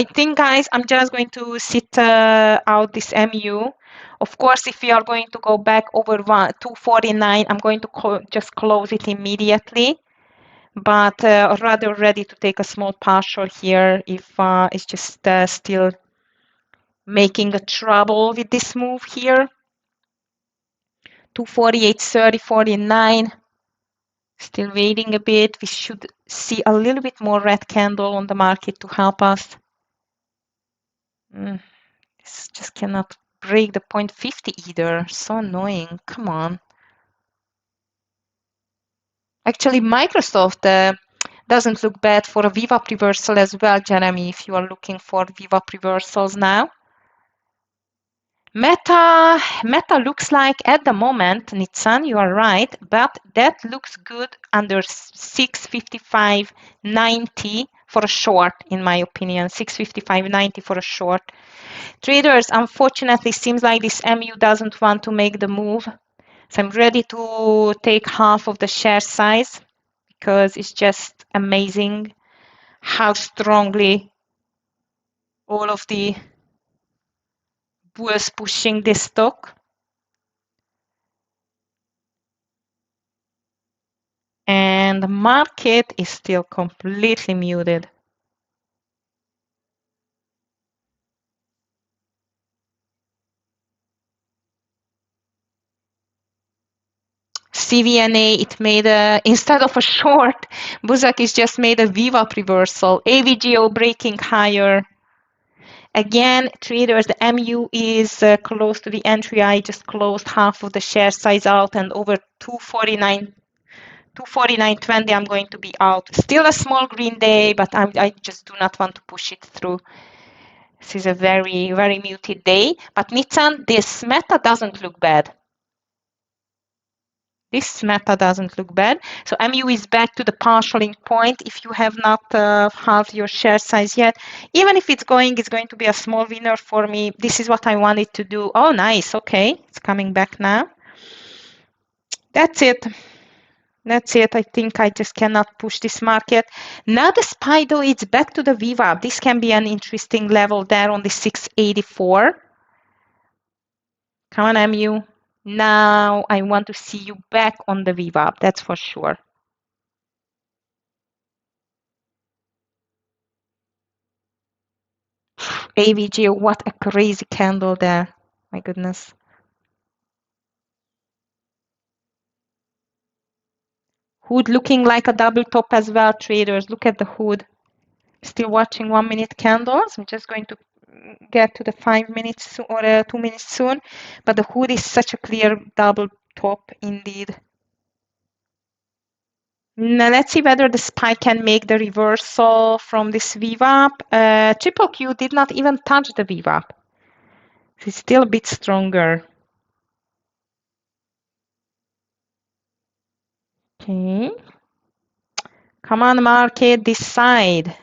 think, guys, I'm just going to sit out this MU. Of course, if we are going to go back over 249, I'm going to just close it immediately. But rather ready to take a small partial here if it's just still making a trouble with this move here. 248, 30, 49. Still waiting a bit. We should see a little bit more red candle on the market to help us. This just cannot break the 0.50 either. So annoying. Come on. Actually, Microsoft doesn't look bad for a VWAP reversal as well, Jeremy, if you are looking for VWAP reversals now. Meta looks like at the moment, Nitsan, you are right, but that looks good under 655.90 for a short, in my opinion. 655.90 for a short. Traders, unfortunately, seems like this MU doesn't want to make the move. So I'm ready to take half of the share size because it's just amazing how strongly all of the bulls pushing this stock. And the market is still completely muted. CVNA, it made instead of a short, Buzak just made a VWAP reversal. AVGO breaking higher. Again, traders, the MU is close to the entry. I just closed half of the share size out and over 249.20 I'm going to be out. Still a small green day, but I just do not want to push it through. This is a very, very muted day. But Nitsan, this meta doesn't look bad. This meta doesn't look bad. So MU is back to the partialing point. If you have not halved your share size yet, even if it's going to be a small winner for me. This is what I wanted to do. Oh, nice. Okay, it's coming back now. That's it. That's it. I think I just cannot push this market. Now the SPY though, it's back to the VWAP. This can be an interesting level there on the 684. Come on, MU. Now I want to see you back on the VWAP. That's for sure. AVGO, what a crazy candle there. My goodness. Hood looking like a double top as well, traders. Look at the hood. Still watching 1 minute candles. I'm just going to get to the 5 minutes or 2 minutes soon. But the hood is such a clear double top indeed. Now let's see whether the SPY can make the reversal from this VWAP. Triple Q did not even touch the VWAP. It's still a bit stronger. Okay. Come on, market, decide.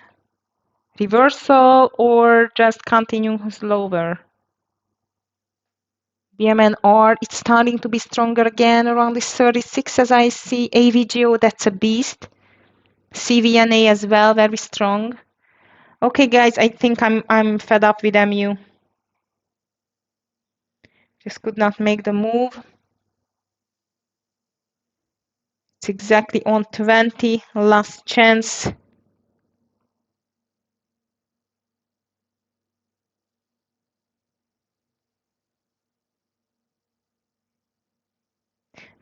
Reversal or just continue slower? BMNR, it's starting to be stronger again around this 36 as I see. AVGO, that's a beast. CVNA as well, very strong. Okay, guys, I think I'm fed up with MU. Just could not make the move. It's exactly on 20, last chance.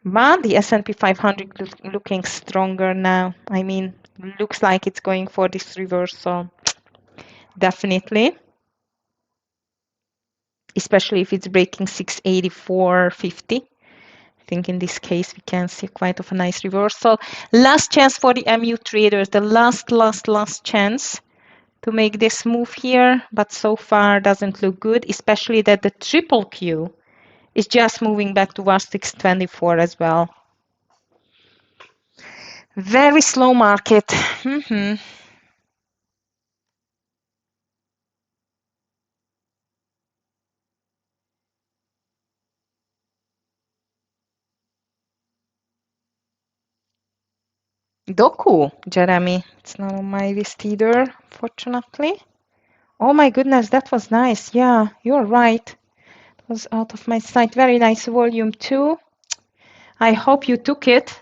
But the S&P 500 looking stronger now. I mean, looks like it's going for this reversal. Definitely. Especially if it's breaking 684.50. I think in this case we can see quite of a nice reversal. Last chance for the MU traders, the last chance to make this move here, but so far doesn't look good, especially that the triple Q is just moving back to 1624 as well. Very slow market. Doku, Jeremy. It's not on my list either, fortunately. Oh my goodness, that was nice. Yeah, you're right. It was out of my sight. Very nice volume too. I hope you took it.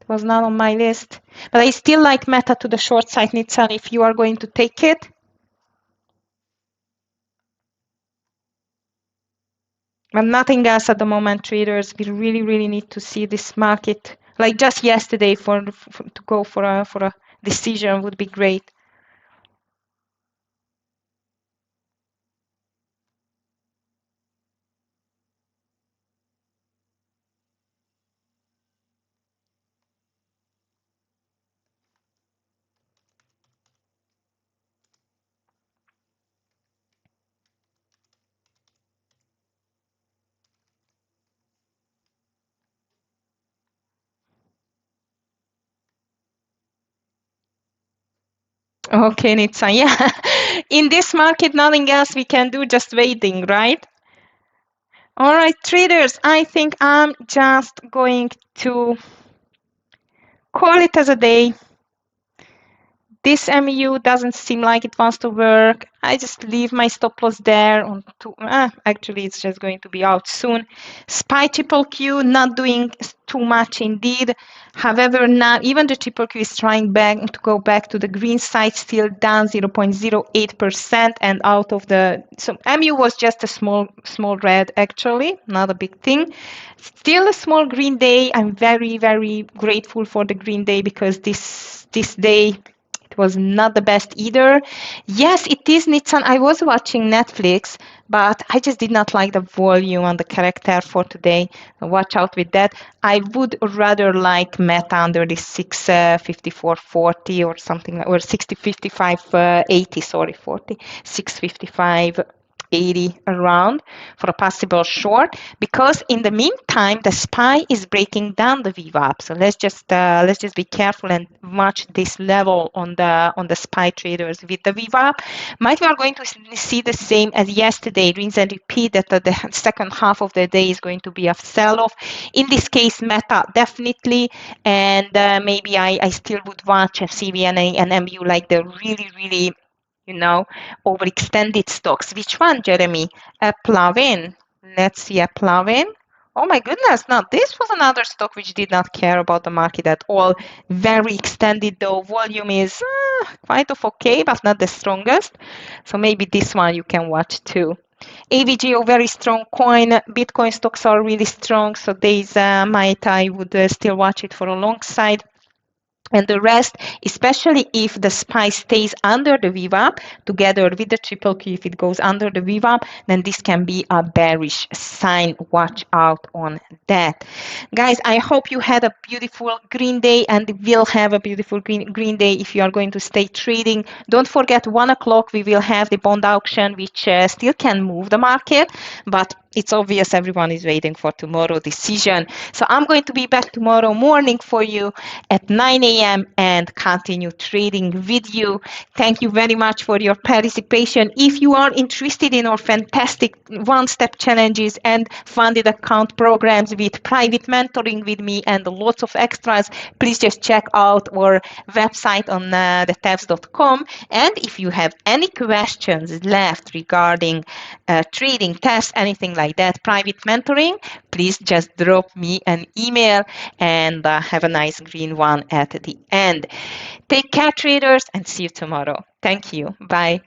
It was not on my list. But I still like meta to the short side, Nitsan, if you are going to take it. But nothing else at the moment, traders. We really need to see this market. Like just yesterday to go for a decision would be great. Okay, Nitsan. Yeah. In this market, nothing else we can do, just waiting, right? All right, traders, I think I'm just going to call it as a day. This MU doesn't seem like it wants to work. I just leave my stop loss there on actually it's just going to be out soon. SPY triple Q not doing too much indeed. However, now even the triple Q is trying to go back to the green side, still down 0.08% and out of the, so MU was just a small red actually, not a big thing. Still a small green day. I'm very grateful for the green day because this day was not the best either. Yes, it is, Nitsan. I was watching Netflix, but I just did not like the volume and the character for today. Watch out with that. I would rather like Meta under this 654.40 or something, or 6055.80, sorry, 40, 655. 80 around for a possible short, because in the meantime the SPY is breaking down the VWAP. So let's just be careful and watch this level on the SPY traders with the VWAP. Might we are going to see the same as yesterday, rinse and repeat, that the second half of the day is going to be a sell-off. In this case, Meta definitely, and maybe I still would watch CVNA and MU, like the really overextended stocks. Which one, Jeremy? Plavin. Let's see, Plavin. Oh my goodness, now this was another stock which did not care about the market at all. Very extended though. Volume is quite of okay, but not the strongest. So maybe this one you can watch too. AVGO, very strong coin. Bitcoin stocks are really strong, so these I would still watch it for a long side. And the rest, especially if the SPY stays under the VWAP, together with the triple Q, if it goes under the VWAP, then this can be a bearish sign. Watch out on that. Guys, I hope you had a beautiful green day and will have a beautiful green day if you are going to stay trading. Don't forget, 1 o'clock we will have the bond auction, which still can move the market, but it's obvious everyone is waiting for tomorrow decision. So I'm going to be back tomorrow morning for you at 9 a.m. and continue trading with you. Thank you very much for your participation. If you are interested in our fantastic one-step challenges and funded account programs with private mentoring with me and lots of extras, please just check out our website on the TEFS.com. And if you have any questions left regarding trading, TEFS, anything like that, private mentoring, please just drop me an email, and have a nice green one at the end. Take care, traders, and see you tomorrow. Thank you. Bye.